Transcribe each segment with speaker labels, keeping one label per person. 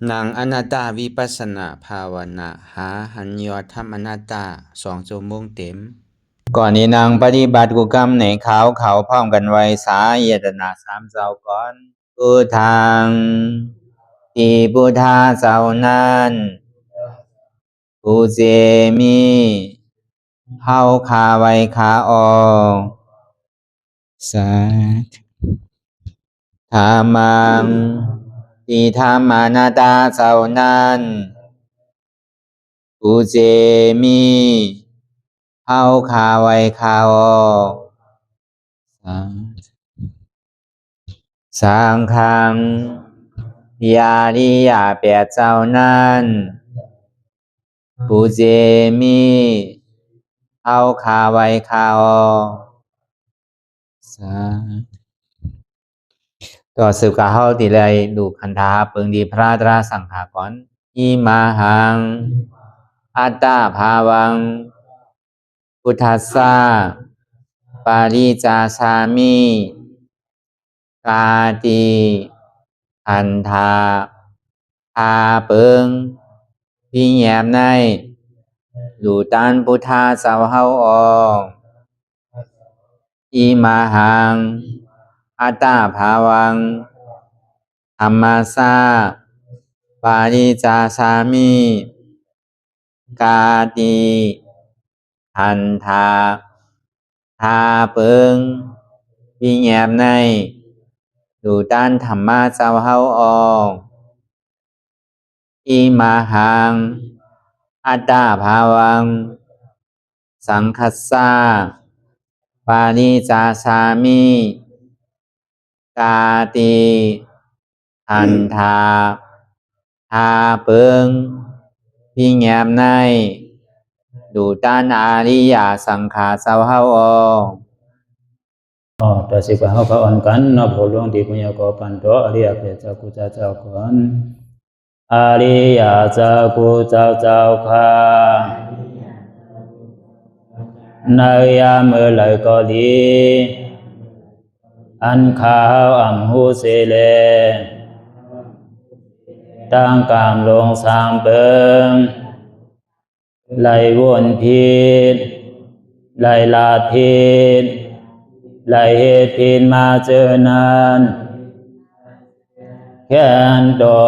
Speaker 1: นางอนัตตาวิปัสสนาภาวนาหาหันยอดธรรมอนัตตา2 ชั่วโมงเต็มก่อนนี้นางปฏิบัติกุกรรมในเขาพร้อมกันไว้สาเยตนา3 เจ้าก่อนพุทธังที่พุทธาเจ้านั้นผู้เจมีเฮาคาไว้คาออกสาธุธรรมังที่ธรรมานาตาเจ้านั้นผู้เจมีเฮาคาไว้คาออกสังฆังยาริยาแปดเจ้านั้นผู้เจมีเฮาคาไว้คาออกต่อสืบกาเฮาติเลยดูคันธาเปิงดีพระตราสังขากรอิมาหังอัตตาภาวังพุทธัสสะปาริจาสามิกาติอันธาพาเปิงพี่แยมในดูตันพุทธาเจ้าเฮาออกอิมาหังอัตตาภาวังธรรมัสสะปาริจาสามิกาติอันธาพาเปิงพี่แยมในดูตันธรรมะเจ้าเฮาออกอิมาหังอัตตาภาวังสังคัสสะปาริจาสามิกาติอันธาพาเปิงพี่แยมในดูตันอาริยสังขารเจ้าเฮาออก
Speaker 2: ต่อสิกว่าเฮาก็อ่อนกันเนาะผู้หลวงที่ปุญญาก็ปันโตอริยเจ้ากุเจ้าก่อนอริยเจ้ากุเจ้าค่ะในยามเมื่อไหร่ก็ดีอันข้าวอ่ำหูเสเลตั้งกามลงสามเปิงไหลวนพิษไหลลาพิษไหลเหตุพินมาเจอนานแค่นดอ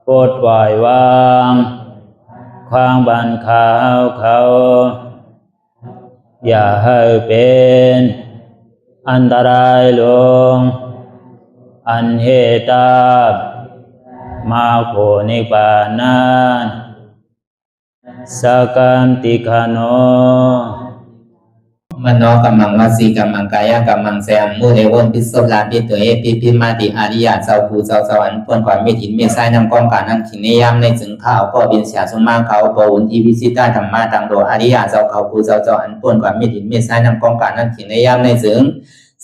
Speaker 2: ปดปล่อยวางความบันขาวเขาอย่าให้เป็นอันตรายลงอันเหตุตามาโผนิปานันสกันติคโน
Speaker 1: มโนกัมมังวสีกัมมังกายกัมมังแสมมุเรวนพิศลาปิตัวเอพิมาติอาริยะเจ้าภูเจ้าสวรรค์พ้นความไม่ถินไม่ใช่นำกองการนั้นขินในยามในจึงข้าวก็บินเสียสมมาเขาปวุนทีวิสิตาธรรมะตังโดอาริยะเจ้าเขาภูเจ้าสวรรค์พ้นความไม่ถินไม่ใช่นำกองการนั้นขินในยามในจึง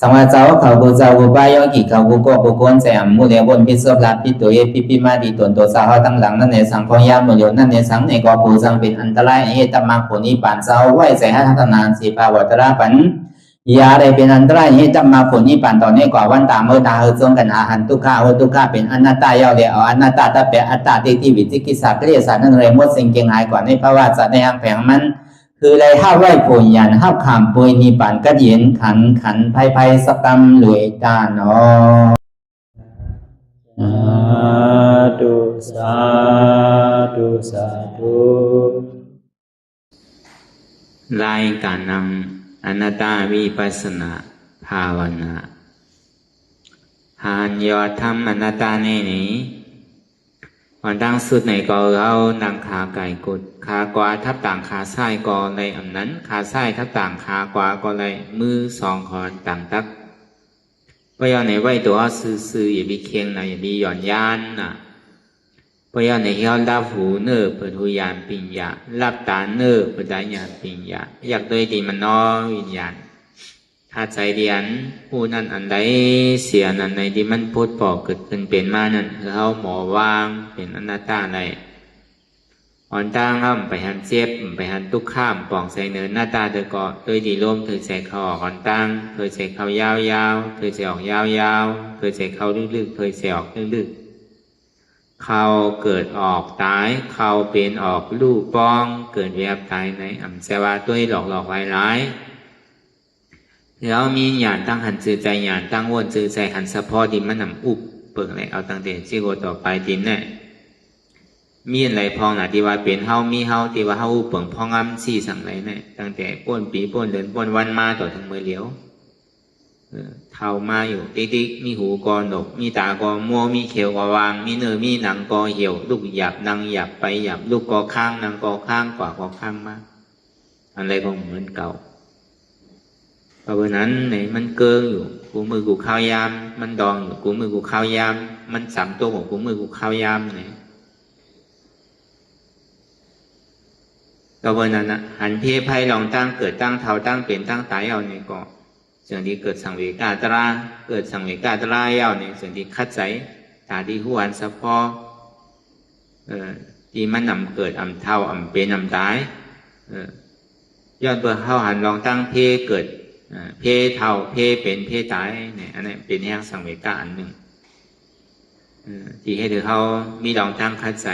Speaker 1: สังวาเจ้าเขาภูเจ้าภูบายอกิเขาภูก็ภูโกนแสมมุเรวนพิศลาปิตัวเอพิมาติตนตัวสาวตั้งหลังนั่นในสังพยามมุโยนั่นในสังในก็ภูสังเป็นอันตรายเหตุมรรคผลนิพพานเจ้าไหวใส่ให้ทัศนานสีภาวตระปันยาได้เป็นอันตรายให้จำมาผลนิพพานตอนนี้กว่าวันตามเมื่อตาเฮจงกันอาหันทุกข้าทุกข้าเป็นอนัตตาเยาเดียวอนัตตาตาเปอัตตาที่วิจิกิสาเกลียสานั่นเลยมดสิ่งเก่งหายกว่าในภาวะสัตว์ในอังแผงมันคือเลยห้าไหวผลยันห้าขามปุยนิพพานก็เย็นขันภัยสกรรมหลวยตาเนาะ
Speaker 2: สาธุ
Speaker 1: รายการนำอนัตตาวิปัสสนาภาวนาหานยอดธรรมอนัตตาในนี้วันดังสุดในก็เรานังขาไก่กุดขากวาทับต่างขาซ้ายก็ในอันนั้นขาซ้ายทับต่างขากวาก็เลยมือสองคอนต่างตักพยาในไว้ตัวซื่ออย่ามีเคียงนะอย่ามีหย่อนยานนะพยาในเฮียรับหูเนื้อเปิดหูยานปิญญารับตาเนื้อเปิดได้ญาณปิญญาอยากโดยดีมันน้อวิญญาณถ้าใจเดียนผู้นั้นอันใดเสียนั้นในที่มันพูดปอกเกิดขึ้นเป็นมานั้นคือเขาหมอวางเป็นอนัตตาในอ่อนตั้งห้ามไปหันเจ็บไปหันตุกข้ามปองใส่เนื้อหน้าตาเธอก็โดยดีร่วมเธอใส่เขาออกอ่อนตั้งเธอใส่เขายาวๆเธอใส่ออกยาวๆเธอใส่เขาลึกๆเธอใส่ออกลึกๆ เขาเกิดออกตายเขาเป็นออกลูกป้องเกิดเวียบตายในอ่ำเสว่าตัวหลอกหลายแล้วมีหยาดตั้งหันจือใจหยาดตั้งวนจือใจหันสะพอดิมันนำอุบเปิงเลยเอาตั้งแต่ที่โกต่อไปดินเนี่ยมีอะไรพองนะที่ว่าเป็นเฮามีเฮาที่ว่าเฮาเปิงพองอ้ำสี่สั่งไรเนี่ยตั้งแต่ป้นปีป้นเดินป้นวันมาต่อถึงมือเหลียวเท่ามาอยู่ติ๊กมีหูกอหนกมีตากอมัวมีเขียวกอวางมีเนื้อมีหนังกอเหี่ยวลูกหยับนางหยับไปหยับลูกกอข้างนางกอข้างกว่ากอข้างมากอะไรก็เหมือนเก่าเพราะนั้นเนี่ยมันเกิงอยู่กูมือกูข้าวยามมันดองอยู่กูมือกูข้าวยามมันสามตัวของกูมือกูข้าวยามเนี่ยก็เพราะนั้นนะหันเพไพ่ลองตั้งเกิดตั้งเท่าตั้งเป็นตั้งตายเอาเนี่ยก็ส่วนที่เกิดสังเวกาตราเกิดสังเวกาตราเอาเนี่ยส่วนที่คัดใจตาที่หัวอันสะพอที่มันนำเกิดอำเท่าอำเป็นอำตายย้อนเพื่อเข้าหันลองตั้งเพเกิดเพเท่าเพเป็นเพตายเนี่ยอันนี้เป็นแห่งสังเวกาอันหนึ่งที่ให้ถือเขามีลองตั้งคัดใจ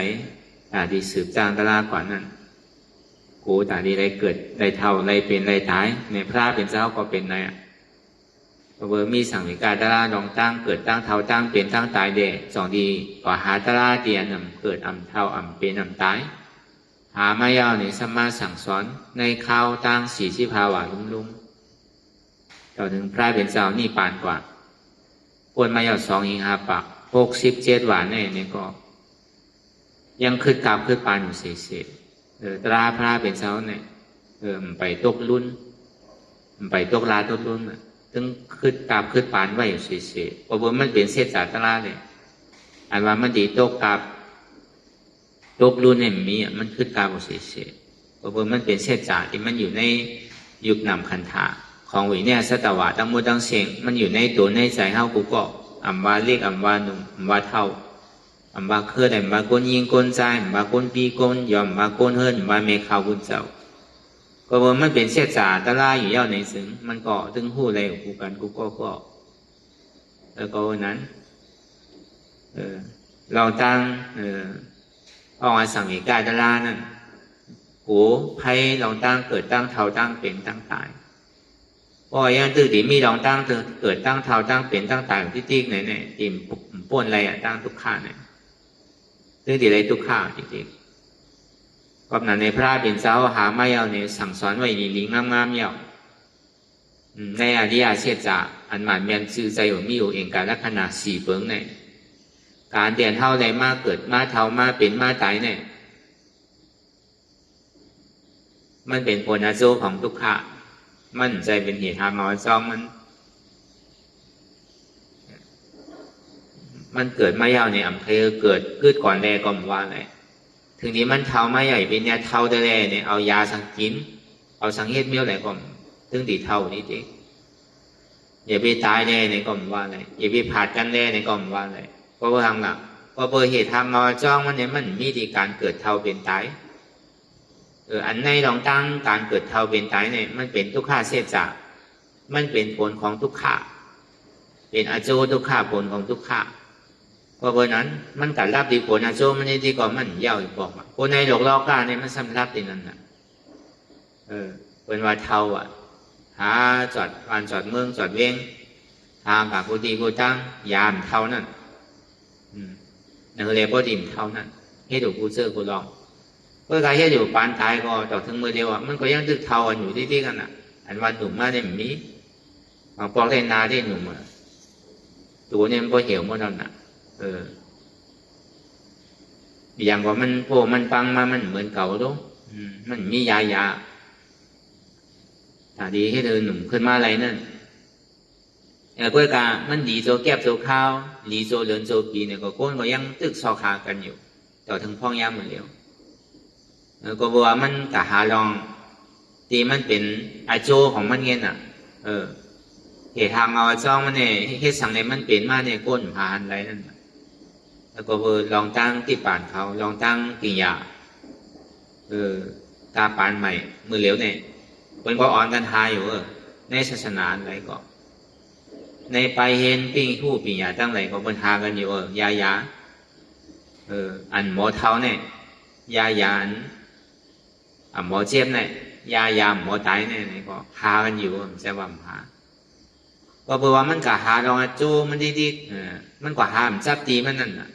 Speaker 1: ตาที่สืบจ้างตรากว่านั้นกูตาที่ได้เกิดได้เท่าได้เป็นได้ตายในพระเป็นเจ้าก็เป็นไงเพราะว่ามีสังเวกาตราลองตั้งเกิดตั้งเท่าตั้งเป็นตั้งตายเดะสองดีกว่าหาตราเตียนเกิดอำเท่าอำเป็นอำตายหามายาวในสมมาสั่งสอนในข้าวตั้ง40 ภาวะลุ่มต่อถึงพระเป็นเจ้านี่ปานกว่าปวนมายาว2 หิง 5 ปัก67 หวานเนี่ยก็ยังขึ้นกราบขึ้นปานอยู่เศษตราพระเป็นเจ้าเนี่ยไปตกรุ่นไปตกลาตกรุ่นถึงขึ้นกราบขึ้นปานไว้อยู่เฉยๆเพราะว่ามันเป็นเศษสาตราเลยอันว่ามันดีตกกราบตกรุ่นเนี่ยมีมันขึ้นกราบอยู่เฉยๆเพราะว่ามันเป็นเศษสาที่มันอยู่ในยุคนำคันธาของวิเนี่ยสัตวะตั้งมือตั้งเสียงมันอยู่ในตัวในใจเฮากูก็อำว่าเล็กอำว่าหนุ่มอำว่าเท่าอำว่าเคยได้อำว่าก้นยิงก้นใจอำว่าก้นปีก้นยอมอำว่าก้นเฮิรนอำว่าเมฆาวบุญเจ้าก็ว่ามันเป็นเศษสาตะลาอยู่เย้าในซึ่งมันก็ถึงหู้อะไรกูกันกูก็แล้วก็วันนั้นเราตั้งเอาอาสังเวกาตะลานั่นกูไพ่เราตั้งเกิดตั้งเท่าตั้งเป็นตั้งตายพอยังตื่นดีมีลองตั้งเกิดตั้งเท่าตั้งเป็นตั้งตายที่ติ๊กไหนเนี่ยติ่มป่นอะไรตั้งทุกข้าเนี่ยตื่นดีอะไรทุกข้าจริงๆก็นั่นในพระเป็นเจ้าหาไม่เอาเนี่ยสั่งสอนไว้ดีๆงามๆเยาในอริยเชษจาอันหมานเมียนชื่อใจของมีอยู่เองการลักษณะ4 เบิ้งเนี่ยการเดียนเท่าใดมาเกิดมาเท่ามาเป็นมาตายเนี่ยมันเป็นผลอาโจของทุกข้ามันใจเป็นเหตุทางน้อยซ่องมันเกิดมาเยาวในอำเภอเกิดขึ้นก่อนแรกก็มว่าไงถึงนี้มันเท่ามาใหญ่เป็นเนี่ยเท่าแต่แรกเนี่ยเอายาสังกินเอาสังเฮ็ดเมี่ยวไหนก็ถึงดีเท่านี้จริงอย่าไปตายแน่ในก็มว่าไงอย่าไปผาดกันแน่ในก็มว่าไงเพราะว่าทางหลักเพราะเหตุทางน้อยจ้องมันเนี่ยมันมีที่การเกิดเท่าเป็นตายอันในลองตั้งการเกิดเท่าเป็นตายเนี่ยมันเป็นทุกข้าเสียจากมันเป็นผลของทุกข้าเป็นอาโจทุกข้าผลของทุกข้าเพราะนั้นมันการรับดีผลอาโจมันนี่ดีกว่ามันเย้าอีกบอกว่าคนในโลกโลกาเนี่ยมันสำรับดีนั่นน่ะเป็นว่าเท่าหาจอดวันจอดเมืองจอดเวียงทางกับกูตีกูตั้งยามเท่านั้นนั่นเลยพอดิ่มเท่านั้นให้ดูกูเจอกูลองเพื่อการที่อยู่ปานตายก็ต่อถึงมือเดียวมันก็ยังตึกเท่ากันอยู่ที่กันอ่ะอันวันหนุ่มมาได้มีบางปอกได้นาได้หนุ่มตัวเนี่ยมันก็เหี่ยวหมดแล้วน่ะอย่างว่ามันโผล่มันปังมามันเหมือนเก่าด้วยมันมียาถ้าดีให้เดินหนุ่มขึ้นมาอะไรนั่นเพื่อการมันดีโจแก็บโจข้าวดีโจเดินโจปีเนี่ยก็โก้นก็ยังตึกซอขากันอยู่ต่อถึงพ่องยามเหมือนเดียวก็บอกว่ามันกะหาลองตีมันเป็นอาโจของมันเงี้ยน่ะเหตุทางเอาจ้องมันเนี่ยเหตุสั่งในมันเป็นมาเนี่ยก้นผ่านอะไรนั่นแล้วก็ลองตั้งที่ป่านเขาลองตั้งกิยาตาปานใหม่มือเหลวเนี่ยมันก็อ่อนกันทายอยู่ในศาสนาอะไรก็ในไปเห็นปิ้งผู้ปิญญาตั้งไหนก็บนทากันอยู่ยา อันหมอเท้าเนี่ยยาอันหมอเจ็บเนี่ยยาหมอตายเนี่ยก็หากันอยู่ใช่ว่าหาก็เพราะว่ามันก็หาลองโจมันดีๆมันก็หามจับตีมันนั่นน่ะ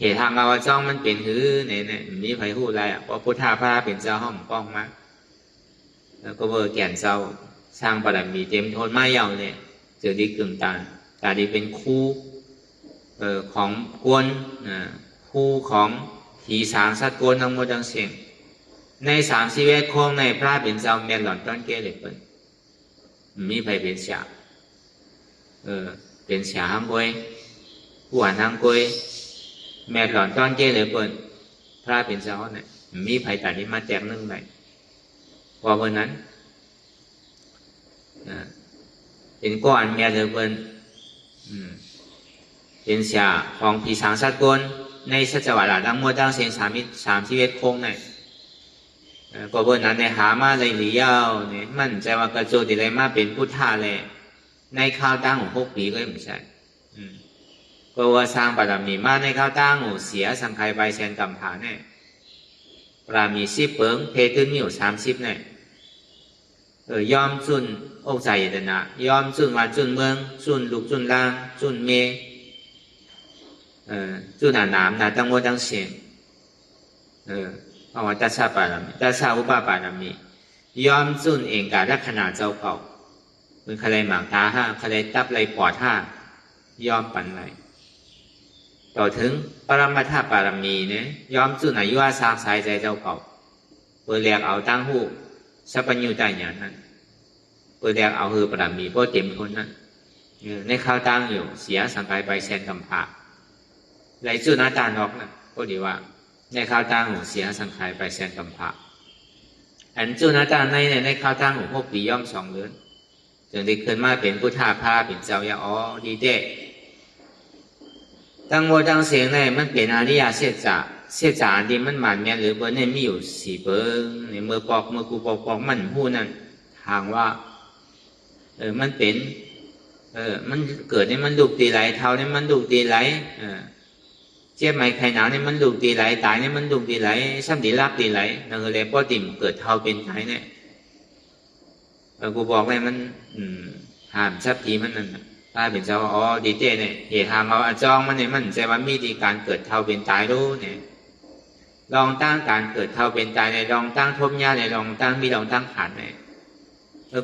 Speaker 1: เหตุทางเราจ้องมันเป็นหือเนี่ยมีไผหูอะไรเพราะพุทธาพระเป็นเจ้าห้องป้องมาแล้วก็เบอร์แก่นเจ้าสร้างบารมีเต็มทนไม่ยาวเนี่ยเจอดีกึ่งตาตาดีเป็นคู่ของกวนคู่ของผีสางสัตว์กวนทั้งหมดทั้งสิ้นใน31 โค้งในพระเป็นเจ้าเมียนหล่อนต้นเกล็ดเป็นมีไผเป็นเสียเป็นเสียห้างกวยผู้อ่านห้างกวยแม่หล่อนต้นเกล็ดเป็นพระเป็นเจ้าเนี่ยมีไผแต่นี้มาแจกนึงเลยพอวันนั้นเป็นก้อนเมียเลยเป็นเป็นเสียของผีสางสัตว์กวนในสัจวาระทั้งหมดทั้งสิ้น31 โค้งเนี่ยก็เพราะนั้นในหามาเลยหลียาวเนี่ยมั่นใจว่ากระโจติเลยมาเป็นพุทธาเลยในข้าวตั้งของ6 ปีก็ไม่ใช่ก็ว่าสร้างบารมีมาในข้าวตั้งหูเสียสังขารใบเชนกำผาเนี่ยบารมี10 เปิงเพตุนมีอยู่30เนี่ยยอมจุนอกใจเดนะยอมจุนมาจุนเมืองจุนลูกจุนล่างจุนเมจุนหนามตั้งหมดทั้งสิ้นเอาว่าตัสสะบารมีตัสสะอุปบารมียอมจุนเองกับลักษณะเจ้าเก่าเป็นใครหมากตาห้าใครตับไรปอดห้ายอมปันไรต่อถึงปรมัตถบารมีเนี่ยยอมจุนอายุอาสาสายใจเจ้าเก่าเปิดเรียกเอาตั้งหูสัพพัญญูใจอย่างนั้นเปิดเรียกเอาคือบารมีเพราะเต็มคนนั้นในข้าวตั้งอยู่เสียสังขารใบเชนกำผาไรจุนอาจารย์นอกนะก็ดีว่าในข้าวตั้งหูเสียสังขารไปเชนกำผาอันจุนอาจารย์ในข้าวตั้งหู6 ปีย่อม2 เดือนจนได้ขึ้นมาเป็นพุทธาภาเป็นเจ้าอย่างดีเด้ตั้งโมตั้งเสียงในมันเป็นอริยเสียจาดีมันหมันแม่หรือเบอร์เนี่ยมีอยู่4 เบิงในเมื่อกูปอกมันหู้นั่นทางว่ามันเป็นมันเกิดเนี่ยมันดุตีไหลเท่าเนี่ยมันดุตีไหลเจ็บไหมใครหนาวเนี่ยมันดุตีไหลตายเนี่ยมันดุตีไหลซ้ำตีลาบตีไหลนั่นก็เลยพอติ่มเกิดเท่าเป็นไทยเนี่ยกูบอกเลยมันห้ามชับทีมันนั่นถ้าเป็นเจ้าดีเจเนี่ยเหตุทางเอาจองมันเนี่ยมันใจว่ามีดีการเกิดเท่าเป็นตายรู้เนี่ยลองตั้งการเกิดเท่าเป็นตายในลองตั้งทบยาในลองตั้งมีลองตั้งขันใน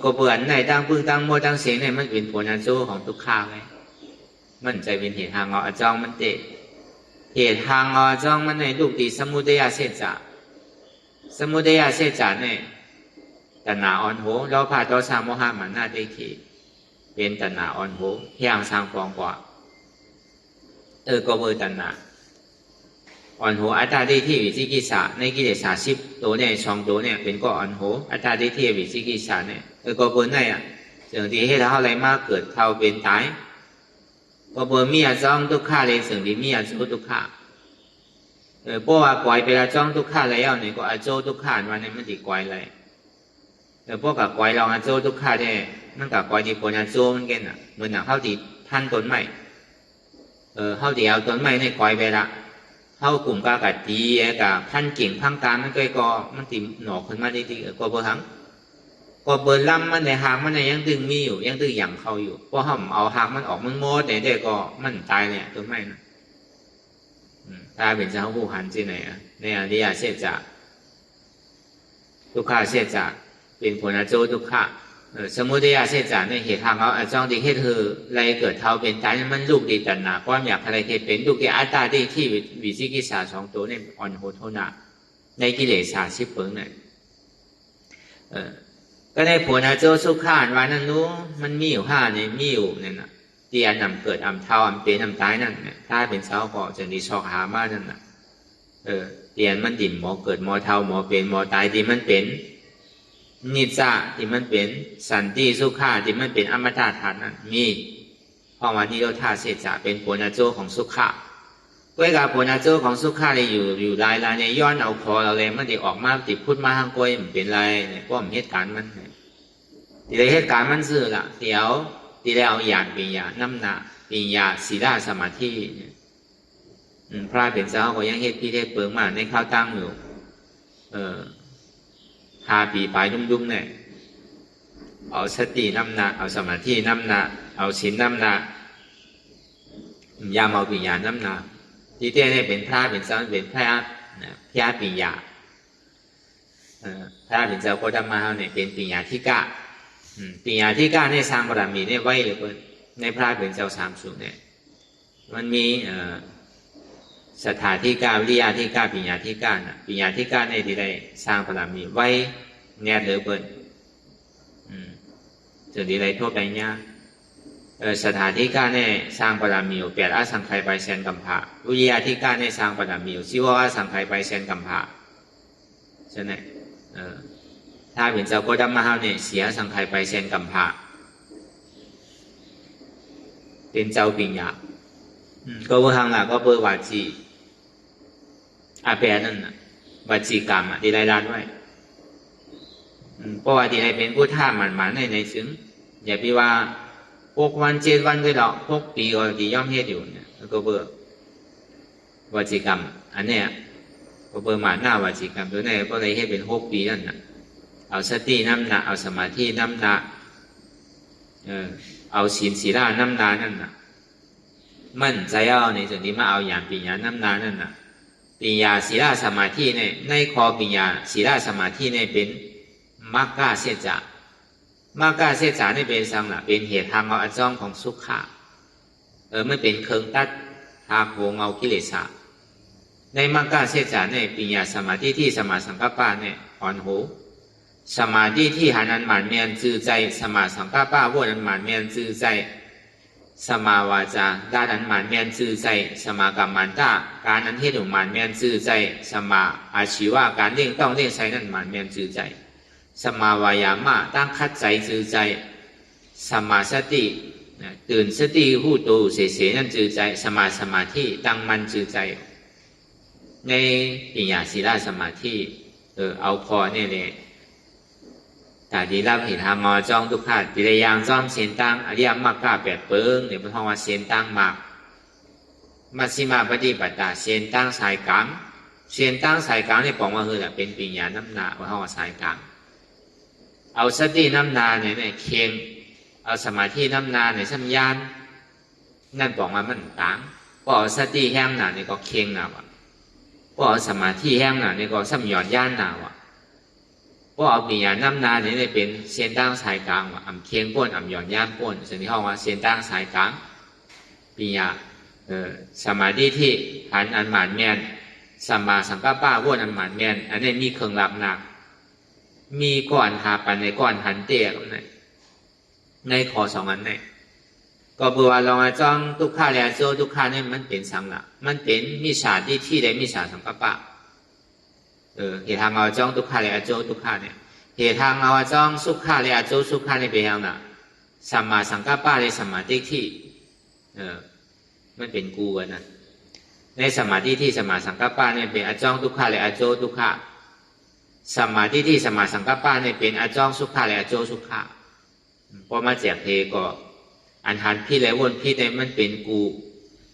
Speaker 1: ก็เปลือนในตั้งพึ่งตั้งโมตั้งเสียงเนี่ยมันเป็นผลอันโซ่ของทุกข้างไงมันใจเป็นเหตุทางเอาจองมันเตะเหตุทางเอาจองมันในลูกตีสมุทัยเสจเนี่ยตัณหาอ่อนโหเราพาตัวสามโมหะมันน่าได้ขีเป็นตัณหาอ่อนโหเพียงสร้างฟองกว่าก็เบอร์ตัณหาอ่อนโหอัตตาได้ที่วิจิกิจฉาในกิเลส10 ตัวเนี่ย2 ตัวเนี่ยเป็นก็อ่อนโหอัตตาได้ที่วิจิกิจฉาเนี่ยก็เบอร์ไหนสิ่งที่ให้เราอะไรมากเกิดเท่าเป็นตายก็เบอร์มีอาจ้องทุกข้าเลยสิ่งที่มีอาโจทุกข้าเพราะว่าก่อยไปละจ้องทุกข้าแล้วเนี่ยก็อาโจทุกข้าวันนี้มันติก่อยเลยพวกกับก่อยลองอาโจทุกข้าเนี่ยมันกับก่อยที่ผลอาโจมันกันเหมือนเข้าตีพันต้นไม้เข้าตีเอาต้นไม้ในก่อยไปละเข้ากลุ่มกากตีกับพันกิ่งพังตามมันก็มันติหนอกขึ้นมาดีๆก็เบอร์ทั้งก็เบอร์ลำมันในหางมันยังดึงมีอยู่ยังดึงอย่างเขาอยู่เพราะห่มเอาหางมันออกมันโมดเนี่ยเด็กก็มันตายเนี่ยต้นไม้นะตายเป็นเจ้าผู้หันที่ไหนในอริยเสจจะทุกข้าเสจจะเป็นผลอาโจทุกข้าสมุทัยเสจจะในเหตุทางเขาอาจองที่ให้เธออะไรเกิดเท่าเป็นตายมันลูกดีตัณหาความอยากอะไรที่เป็นลูกที่อัตตาที่วิจิกิจฉา2 ตัวเนี่ยอ่อนโหดโทนาในกิเลส10 เปิงเนี่ยก็ได้ผลอาโจสุขานวันนั้นนู้มันมีอยู่5เนี่ยมีอยู่เนี่ยนะที่อันนำเกิดอันเท่าอันเป็นอันตายนั่นเนี่ยถ้าเป็นเช้าก็จะดีชอกหามานั่นน่ะเตียนมันดิ่มหมอเกิดหมอเท่าหมอเป็นหมอตายที่มันเป็นนิจจาที่มันเป็นสันติสุขาที่มันเป็นอมตะธาตุนั่นมีเพราะว่าที่เราท่าเสจเป็นผลอาโจของสุขะเว้ยกับผลอาโจของสุขะเลยอยู่ลายเนี่ยย้อนเอาคอเราเลยมันติออกมาติพูดมาทางกล้วยมันเป็นไรเนี่ยเพราะมันเหตุการณ์มันที่ได้เหตุการณ์มันซื่อละเดี๋ยวที่ได้เอาหยาดปีญาน้ำหนาปีญาศีลสมาธิ พระเป็นเจ้าก็ยังเฮ็ดพี่เทศเปิงมาในข้าวตั้งอยู่5 ปีปลายดุ้มๆเนี่ยเอาสตินำหน้าเอาสมาธินำหน้าเอาศีลนำหน้ายามเอาปัญญานำหน้าที่เทศเนี่ยเป็นพระเป็นเจ้าเป็นพระปัญญาพระเป็นเจ้าโคตรมาเนี่ยเป็นปัญญาธิกะปัญญาธิกะในสร้างบารมีเนี่ยไว้เลยเพิ่นในพระเป็นเจ้า3 สูงเนี่ยมันมีสถาธิกาวิริยาธิกาปัญญาธิกาปัญญาธิกาในที่ใดสร้างบารมีไว้แน่เลยเพิ่นจะที่ใดทั่วไปเนี่ยสถาธิกาในสร้างบารมีอยู่8 อสังไขยไปแสนกัมภะวิริยาธิกาในสร้างบารมีอยู่10 อสังไขยไปแสนกัมภะใช่ไหมถ้าเป็นเจ้าโคตรมหาเนี่ยเสียสังไขยไปแสนกัมภะเป็นเจ้าปัญญาก็ว่าทางหลักก็เปิดวาจีอาแปนั่นน่ะวาจีกรรมที่ได้รัดไว้เพราะว่าที่ได้เป็นผู้ท่าหมันในซึ้งอย่าพี่ว่า6 วัน 7 วันก็ดอก6 ปีก็ที่ย่อมเฮ็ดอยู่เนี่ยก็เปิดวาจีกรรมอันเนี้ยก็เปิดหน้าวาจีกรรมตัวนี้ก็เลยให้เป็น6 ปีนั่นน่ะเอาสติน้ำหนักเอาสมาธิน้ำหนักเอาศีลศีลน้ำหนักนั่นน่ะมั่นใจเอาในส่วนนี้มาเอาอย่างปัญญาน้ำนานั่นน่ะปัญญาศีลสมาธิในคอปัญญาศีลสมาธิเป็นมรรคเสจามรรคเสจาเป็นสังละเป็นเหตุทางเอาอจ้องของสุขะไม่เป็นเครื่องตัดทางโหงเอากิเลสในมรรคเสจาปัญญาสมาธิที่สมาสังกัปปะอ่อนโหสมาธิที่หานันหมันเมียนจือใจสมาสังกัปปะว่านันหมันเมียนจือใจสมาวาจาด้านนั้นหมันเมียนจือใจสมากรรมันตาการนั้นเฮ็ดหมันเมียนจือใจสมาอาชีวะการเลี้ยงต้องเลี้ยงใช้นั้นหมันเมียนจือใจสมาวายามะตั้งคัดใจจือใจสมาสติตื่นสติหู้ตูเสนั่นจือใจสมาธิตั้งมันจือใจในปัญญาศีลสมาธิเอาพอเนี่ยแต่ดีรับเหตุทางงอจ้องทุกขาดดีเลยยางจ้อมเสียนตั้งอริยมรรค8 เปิงเนี่ยเป็นห้องว่าเสียนตั้งมากมัชฌิมาปฏิปทาเสียนตั้งสายกลางเสียนตั้งสายกลางเนี่ยบอกว่าคือเป็นปัญญาน้ำหนาว่าห้องว่าสายกลางเอาสติน้ำนาเนี่ยเคียงเอาสมาธิน้ำนาเนี่ยสัญญาณนั่นบอกว่ามันต่างก็เอาสติแห้งหนาเนี่ยก็เคียงหนาวก็เอาสมาธิแห้งหนาเนี่ยก็สัมยอนย่านหนาวก็เอาปัญญาน้ำนาเนี่ยเป็นเส้นตั้งสายกลางว่าอ่ำเคียงป้นอ่ำหย่อนย่านป้นสิ่งที่ห้องว่าเส้นตั้งสายกลางปัญญาสมาธิที่หันอันหมานแมนสัมมาสังกัปปะว่าอันหมานแมนอันนี้มีเครื่องรับหนักมีก้อนหาปันในก้อนหันเตะในขอ2 อันเนี่ยก็เบื่อลองจ้องทุกข้าแล้วโจทุกข้าเนี่ยมันเป็นสังละมันเป็นมิจฉาที่ใดมิจฉาสังกัปปะเหตุทางเอาจ้องทุกข้าเลยอโจทุกข้าเนี่ยเหตุทางเอาจ้องสุขข้าเลยอโจสุขข้าเนี่ยเป็นยังไงสัมมาสังกัปปะเลยสมาธิที่มันเป็นกูนะในสมาธิที่สมาสังกัปปะเนี่ยเป็นอจ้องทุกข้าเลยอโจทุกข้าสมาธิที่สมาสังกัปปะเนี่ยเป็นอจ้องสุขข้าเลยอโจสุขข้าพอมาแจกเทก็อันหันพี่เลยวนพี่เนี่ยมันเป็นกู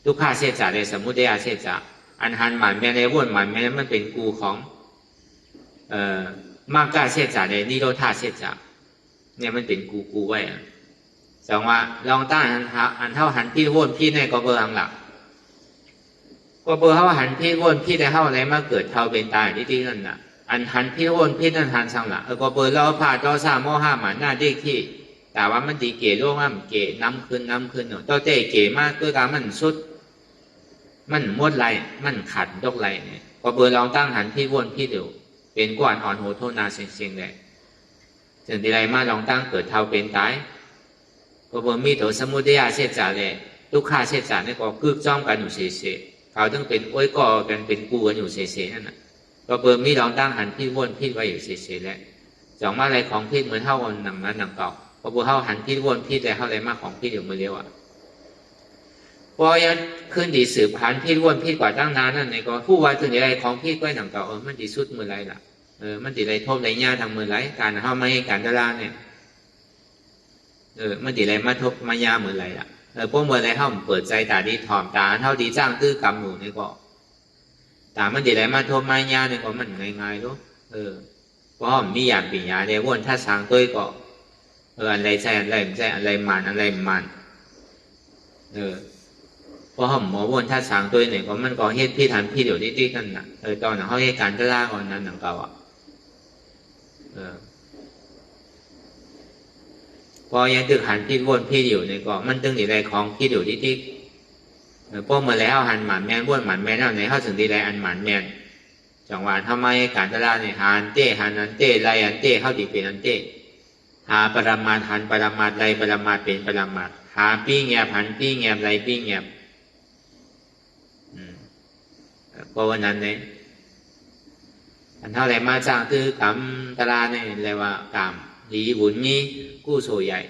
Speaker 1: ทุกข้าเสียจ่าเลยสมุทัยเสียจ่าอันหันหมันแม่ในวนหมันแม่มันเป็นกูของมากกาเสียจ่าเลยนิโรธาเสียจ่าเนี่ยมันเป็นกูไว้สองว่าลองตั้งอันเท่าหันพี่วนพี่ในก็เบอร์อังหลักก็เบอร์เขาหันพี่วนพี่ได้เท่าอะไรมาเกิดเท่าเป็นตายที่นั่นน่ะอันหันพี่วนพี่นั่นหันสังหลักก็เบอร์เราผ่าต่อสามโมห้าหมันหน้าเด็กที่แต่ว่ามันดีเก๋โลกมันเก๋น้ำขึ้นเนาะต่อเตะเก๋มากก็การมันสุดมันมดไหลมันขัดดกไหลเนี่ยก็เบอร์เราตั้งหันพี่วนพี่เดียวเป็นก้อนอ่อนโหโทนาเสียงเลยถึงที่ไรมาลองตั้งเกิดเท่าเป็นตายก็เบอร์มีตัวสมุทัยเสียจ่าเลยทุกข้าเสียจ่าเนี่ยก็กึกจ้องกันอยู่เสียเขาต้องเป็นโอ้ยก่อกันเป็นกูกันอยู่เสียนั่นน่ะก็เบอร์มีลองตั้งหันพี่วนพี่ไว้อยู่เสียแล้วสองมาอะไรของพี่เหมือนเท่าวันหนังนั้นหนังเก่าพอบัวเข้าหันพี่วนพี่แต่เข้าอะไรมากของพี่อยู่มือเดียวพอยังขึ้นดีสืบหันพี่วนพี่กว่าตั้งนานนั่นไงก็ผู้ว่าถึงอะไรของพี่ก็หนังเก่ามันดีสุดมือไรล่ะมันดีไรทบไรย่าทางมือไรการเข้ามาให้การดาราเนี่ยมันดีไรมาทบมายามือไรล่ะ พวกเมื่อไรเขาเปิดใจตาดีถ่อมตาเท่าดีจ้างตื้อกำหนูนี่ก็ตามันดีไรมาโทษมายาเนี่ยก็มันง่ายๆรู้เพราะเขามีอย่างปีญาเดี๋ยววนถ้าสางตัวก็อะไรใจอะไรใจอะไรมันอะไรมันเพราะเขาหมอวนถ้าสางตัวเนี่ยก็มันก็เฮ็ดพี่ทันพี่เดี๋ยวนิดๆนั่นน่ะตอนนั้นเขาให้การจะล่าก่อนนั้นหนังเก่าพอยังตึกหันพี่วนพี่อยู่เนี่ยก็มันตึงดีไรของพี่เดี๋ยวนิดๆพวกเมื่อแล้วหันหมันแมนวนหมันแมนแล้วไหนเขาถึงดีไรอันหมันแมนจังหวะทำไมการจะล่าเนี่ยหันเต้หันอันเต้ไรอันเต้เขาดีเป็นอันเต้หาปรมาหันปรมาไรปรมาเป็นปรมาหาปี้แงบหันปี้แงบไรปี้แงบเพราะวันนั้นเนี่ยอันเท่าไรมาจ้างคือกำตลาเนี่ยเรียกว่ากำหลีบุญนี้กู้โซใหญ่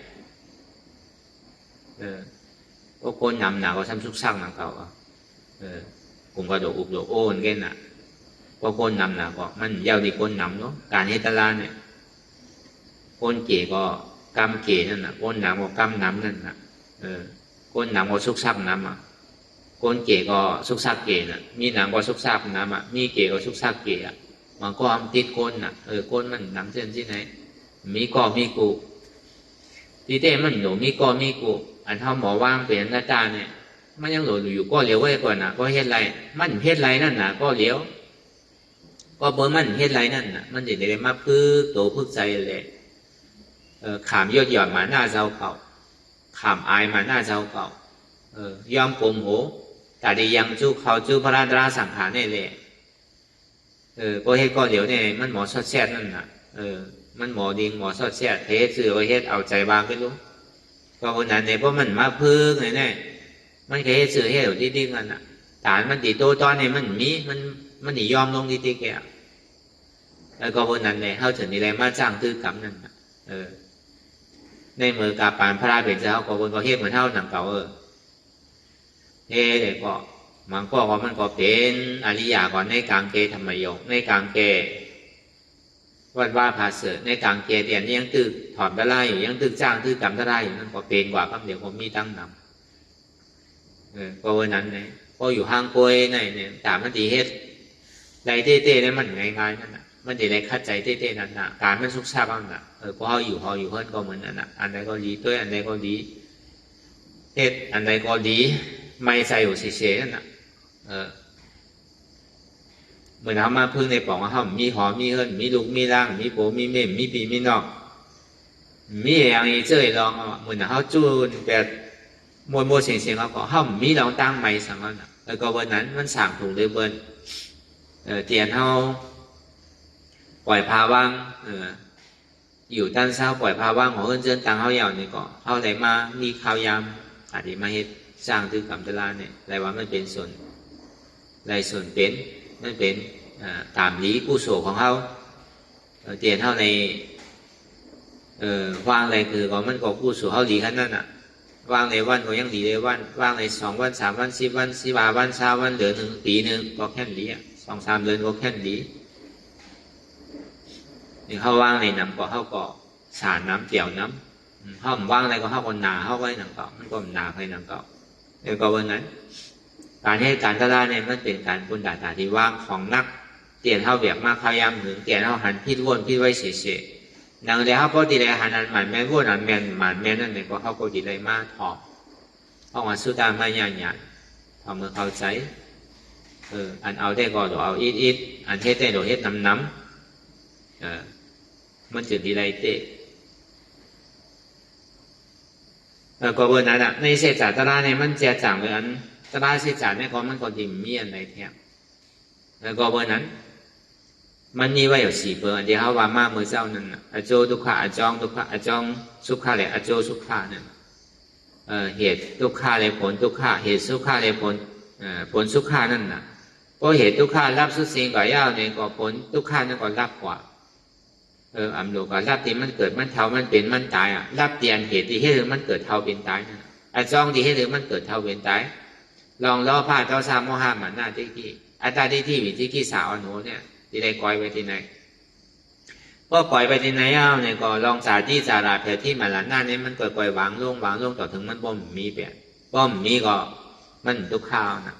Speaker 1: ก็คนนำหนาก็ซ้ำซุกซักหนังเขาผมก็โดดอุบโดดโอนกันน่ะก็คนนำหนาก็มันยาวดีคนนำเนาะการเฮตลาเนี่ยคนเก๋ก็กำเก๋นั่นน่ะคนนำก็กำน้ำนั่นน่ะคนนำก็ซุกซักน้ำคนเก๋ก็ซุกซักเก๋น่ะมีหนังก็ซุกซักน้ำมีเก๋ก็ซุกซักเก๋มันก็ติดคนน่ะคนมันหนังเส้นที่ไหนมีก็มีกูที่เต้มันหนูมีก็มีกูอันเท่าหมอว่างเป็นหน้าตาเนี่ยมันยังหนูอยู่ก็เลี้ยวไว้ก่อนน่ะก็เฮ็ดไรมันเฮ็ดไรนั่นน่ะก็เลี้ยวก็เบอร์มันเฮ็ดไรนั่นน่ะมันจะได้มาพึ่งโตพึ่งใจเลยขามยอดหย่อนมาหน้าเจ้าเก่าขามอายมาหน้าเจ้าเก่ายอมกลมโหแต่ดียังจู้เขาจู้พระราชราสังขารนี่เลยก็เฮ็ดก็เดี๋ยวเนี่ยมันหมอสอดแซ่นั่นน่ะมันหมอดิงหมอสอดแซ่เทสื่อก็เฮ็ดเอาใจบางก็รู้ก็คนนั้นเนี่ยเพราะมันมาพึ่งเลยเนี่ยมันก็เฮ็ดสื่อเฮ็ดอยู่ที่ดิ้งกันน่ะฐานมันตีโตตอนเนี่ยมันยอมลงที่แกแล้วก็คนนั้นเนี่ยเขาถึงนี่แหละมาจ้างตื้อกำนั่นน่ะในมือกาปานพระราเป็นเจ้าก็คนก็เฮ็ดเหมือนเท่าหนังเก่าเฮ็ดเลยก็มันก็มันก็เป็นอริยาก่อนในกลางเกธรรมยงในกลางเกวัดว่าภาเสในกลางเกเตียนยังตึกถอดตะไลอยู่ยังตึกจ้างตึกกำตะไลอยู่นั่นก็เป็นกว่าคำเดียวผมมีตั้งนำก็วันนั้นเนี่ยก็อยู่ห้างกล้วยเนี่ยตามมันตีเฮ็ดไรเต้ๆเนี่ยมันง่ายๆนั่นน่ะมันจะได้คัดใจเต้ๆนั่นน่ะการมันสุกซาบ้างน่ะก็เขาอยู่เพิ่นก็เหมือนนั่นน่ะอันใดก็ดีตัวอันใดก็ดีเฮ็ดอันใดก็ดีไม่ใส่อยู่เฉยๆนั่นน่ะเหมือนเขามาพึ่งในป่องเขามีหอมมีเฮิรนมีลูกมีร่างมีโผมีเม่มมีปีมีนอกมีอย่างนี้เจอลองเหมือนเขาจูนแบบมัวเสียงเขามีลองตั้งไม่สั่งนั่นแล้วก็วันนั้นมันสั่งถูกเลยเบิ้ลเตียนเขาปล่อยพาว่างอยู่ด้านเศร้าปล่อยพาว่างของเอิญตังเขาอย่างนี้ก็เขาไหนมามีข้าวยำอาจจะมาเฮ็ดสร้างตื้อกำตะลาเนี่ยอะไรว่ามันเป็นส่วนไรส่วนเป็นนั่นเป็นตามlýกุศลของเขาเตียนเท่าในว่างอะไรคือก็มันก็กุศลเขาดีขนาดนั้นว่างในวันก็ยังดีในวันว่างใน2 วัน3 วัน10 วัน15 วัน20 วันเดือน1 ปีนึงก็แค่ดี2-3 เดือนก็แค่ดีนี่เขาว่างในน้ำก็เขาก็สารน้ำเปี่ยวน้ำเขาว่างอะไรก็เขาก็หนาเขาไว้หนังเก่ามันก็หนาไปหนังเก่าเดี๋ยวก็วันนั้นการให้การตลาดเนี่ยมันเป็นการบุญดาตาที่ว่างของนักเตียนเท่าแบบมากพยายามหนึ่งเตียนเท่าหันพิดวนพิดไว้เฉยๆดังแล้วเขาก็ดีเลยหันอันหมันแม่วนอันแม่นหมันแม่นั่นเนี่ยก็เขาก็ดีเลยมากถอดเอามาสู้ตามมาหยาดๆทำเมื่อเข้าใจอันเอาได้ก็เอาอิดอันเฮ็ดได้เฮ็ดน้ำมันจะดีเลยเตะก็เบอร์นั้นในเศรษฐศาสตร์เนี่ยมันจะจังเลยอันตราเศรษฐศาสตร์เนี่ยมันก็ดิมมีอันใดแท้แล้วก็เบอร์นั้นมันมีไว้อยู่4 เบอร์อันที่เขาว่ามาเมื่อเจ้านั่นอโจทุกขะอจองทุกขะอจองสุขะและอโจสุขะนั่นเหตุทุกขะและผลทุกขะเหตุสุขะและผลสุขะนั่นน่ะเพราะเหตุทุกขะรับสุดสิ่งก่อยาวเนี่ยก็ผลทุกขะนั่นก็รับกว่าอันโลกรับที่มันเกิดมันเท่ามันเป็นมันตายรับเตียนเหตุที่ให้ถึงมันเกิดเท่าเป็นตายนั่นอจองที่ให้ถึงมันเกิดเท่าเป็นตายลองล้อผ้าเจ้าซาโมหะมันหน้าที่อัตตาที่วิธีที่สาวหนูเนี่ยที่ได้ก่อยไปที่ไหนก็ก่อยไปที่ไหนเนี่ยก็ลองสาที่สาราแผลที่มาหลานหน้านี้มันเกิดก่อยวางลงต่อถึงมันบ่มมีแบบ ป้อมมีก็มันทุกข้าวนะ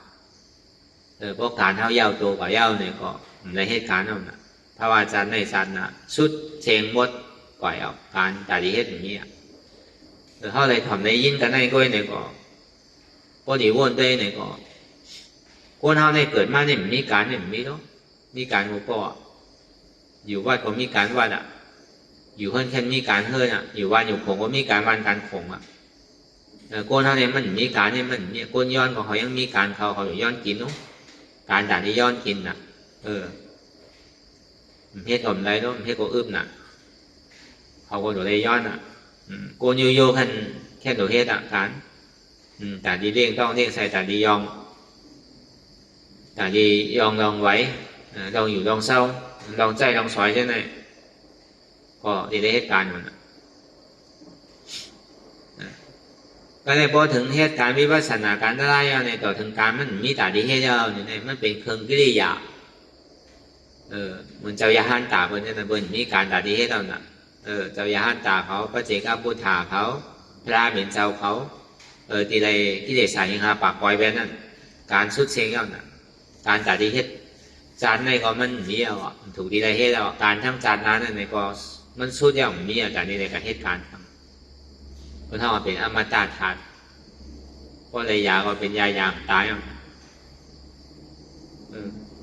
Speaker 1: พวกการเท่าเย้าตัวกว่าเย้าเนี่ยก็ในเหตุการณ์นั้นนะถ้าว่าจันในจันนะสุดเชียงมดกว่าเอาการแต่ดีเหตุอย่างนี้เขาเลยทำในยินกันในก้อยเนี่ยก็พอดีวนได้เนี่ยก็คนเขาในเกิดมาเนี่ยมีการเนี่ยมีเนาะมีการก็อยู่วัดก็มีการวัดอยู่เฮิรนแค่มีการเฮิรนอยู่วัดอยู่คงก็มีการวันการคงคนเขาเนี่ยมันมีการเนี่ยมันมีคนย้อนของเขายังมีการเขาอยู่ย้อนกินเนาะการด่าที่ย้อนกินเฮ็ดอมได้เนาะเฮ็ดก็อึบเขาก็อยู่ในย้อนโกนโยขันแค่ตัวเฮ็ดการแต่ดีเลี้ยงต้องเลี้ยงใส่แต่ดียองแต่ดียองลองไว้ลองอยู่ลองเศร้าลองใจลองสอยใช่ไหมก็ดีได้เหตุการณ์มันก็เลยพอถึงเหตุการณ์วิปัสสนาการได้ในต่อถึงการมันมีแต่ดีเหตุเนี่ยมันเป็นเครื่องกิริยาเหมือนเจ้ายาหันตาเพื่อนเนี่ยเพื่อนมีการแต่ดีเหตุน่ะเจ้ายาหันตาเขาพระเจ้าพุทธาเขาพระเป็นเจ้าเขาทีไรกิเลสสายหาปากปล่อยไปนั่นการสุดเสียงน่ะการแต่ดีเหตุจานในก็มันมีถูกดีได้เหตุการทั้งจานนั้นในก็มันสุดอย่างมีแต่ในการเหตุการณ์เพราะถ้ามันเป็นอมตะธาตุก็เลยยาก็เป็นยายามตาย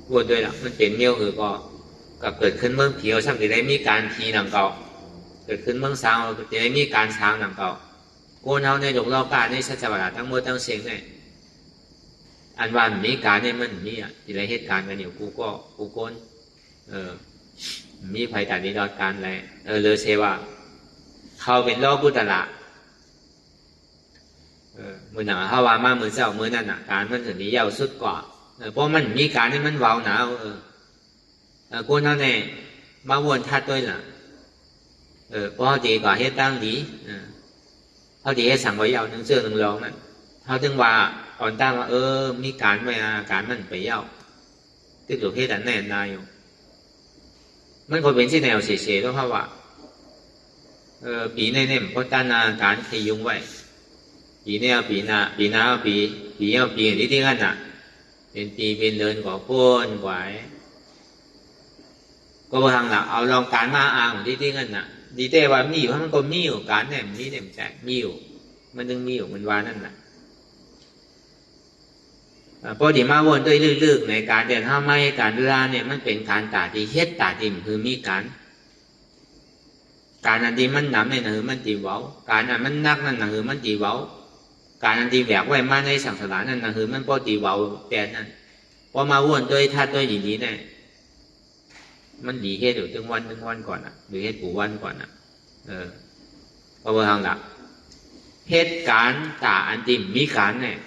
Speaker 1: พูดด้วยล่ะมันเป็นเมี่ยวก็เกิดขึ้นเมืองผีช่างจะได้มีการผีหนังเก่าเกิดขึ้นเมืองสางจะได้มีการช้างหนังเก่าโกนเอาในหลงเราการในสัจวะทั้งหมดทั้งเสียงเนี่ยอันว่ามีการเนี่ยมันมีที่ไรเหตุการณ์กันอยู่กูโกนมีภัยแต่ในดอดการอะไรเลยเซว่าเขาเป็นโลกุตละมือหนาเขาว่ามามือเจ้ามือนั่นการมันถึงนี้ยาวสุดกว่าเพราะมันมีการที่มันเบาหนาวกูนั่นเองมาวนทัดด้วยล่ะเพราะดีกว่าเหตุตั้งดีเขาดีให้สั่งไว้ยาวหนึ่งเสื้อหนึ่งรองนั่นเขาถึงว่าอ่อนตั้งว่ามีการไม่การมันไปยาวที่ถูกเหตุอันแน่นายอยู่มันคนเป็นที่แนวเสียๆต้องเขาว่าปีในเนี่ยเพราะตั้งการขยุงไว้ปีเนี่ยปีหน้าปีที่กันเป็นปีเป็นเดือนกว่าพ้นกว่าก็บางครั้งเอาลองการมาอ่างที่กันดีแต่ว่ามีอยู่มันก็มีอยู่การเนี่ยมีเนี่ยใจมีอยู่มันนึงมีอยู่มันว่านั่นพอดีมาวนด้วยลึกๆในการเดินห้าไม้การเวลาเนี่ยมันเป็นการตาดีเฮ็ดตาดีคือมีการอันที่มันหนำเนี่ยคือมันตีเว้าการอันมันนักนั่นคือมันตีเว้าการอันที่แหวกไว้มาในสังสารนั่นคือมันพอตีเว้าแต่นั่นพอมาวนด้วยท่าด้วยอย่างนี้เนี่ยมันดีแค่เดี๋ยวถึงวันก่อนหรือแค่ปูวันก่อนพอเบอร์ทางหลักเหตุการณ์ตาอันที่มีการเนี่ย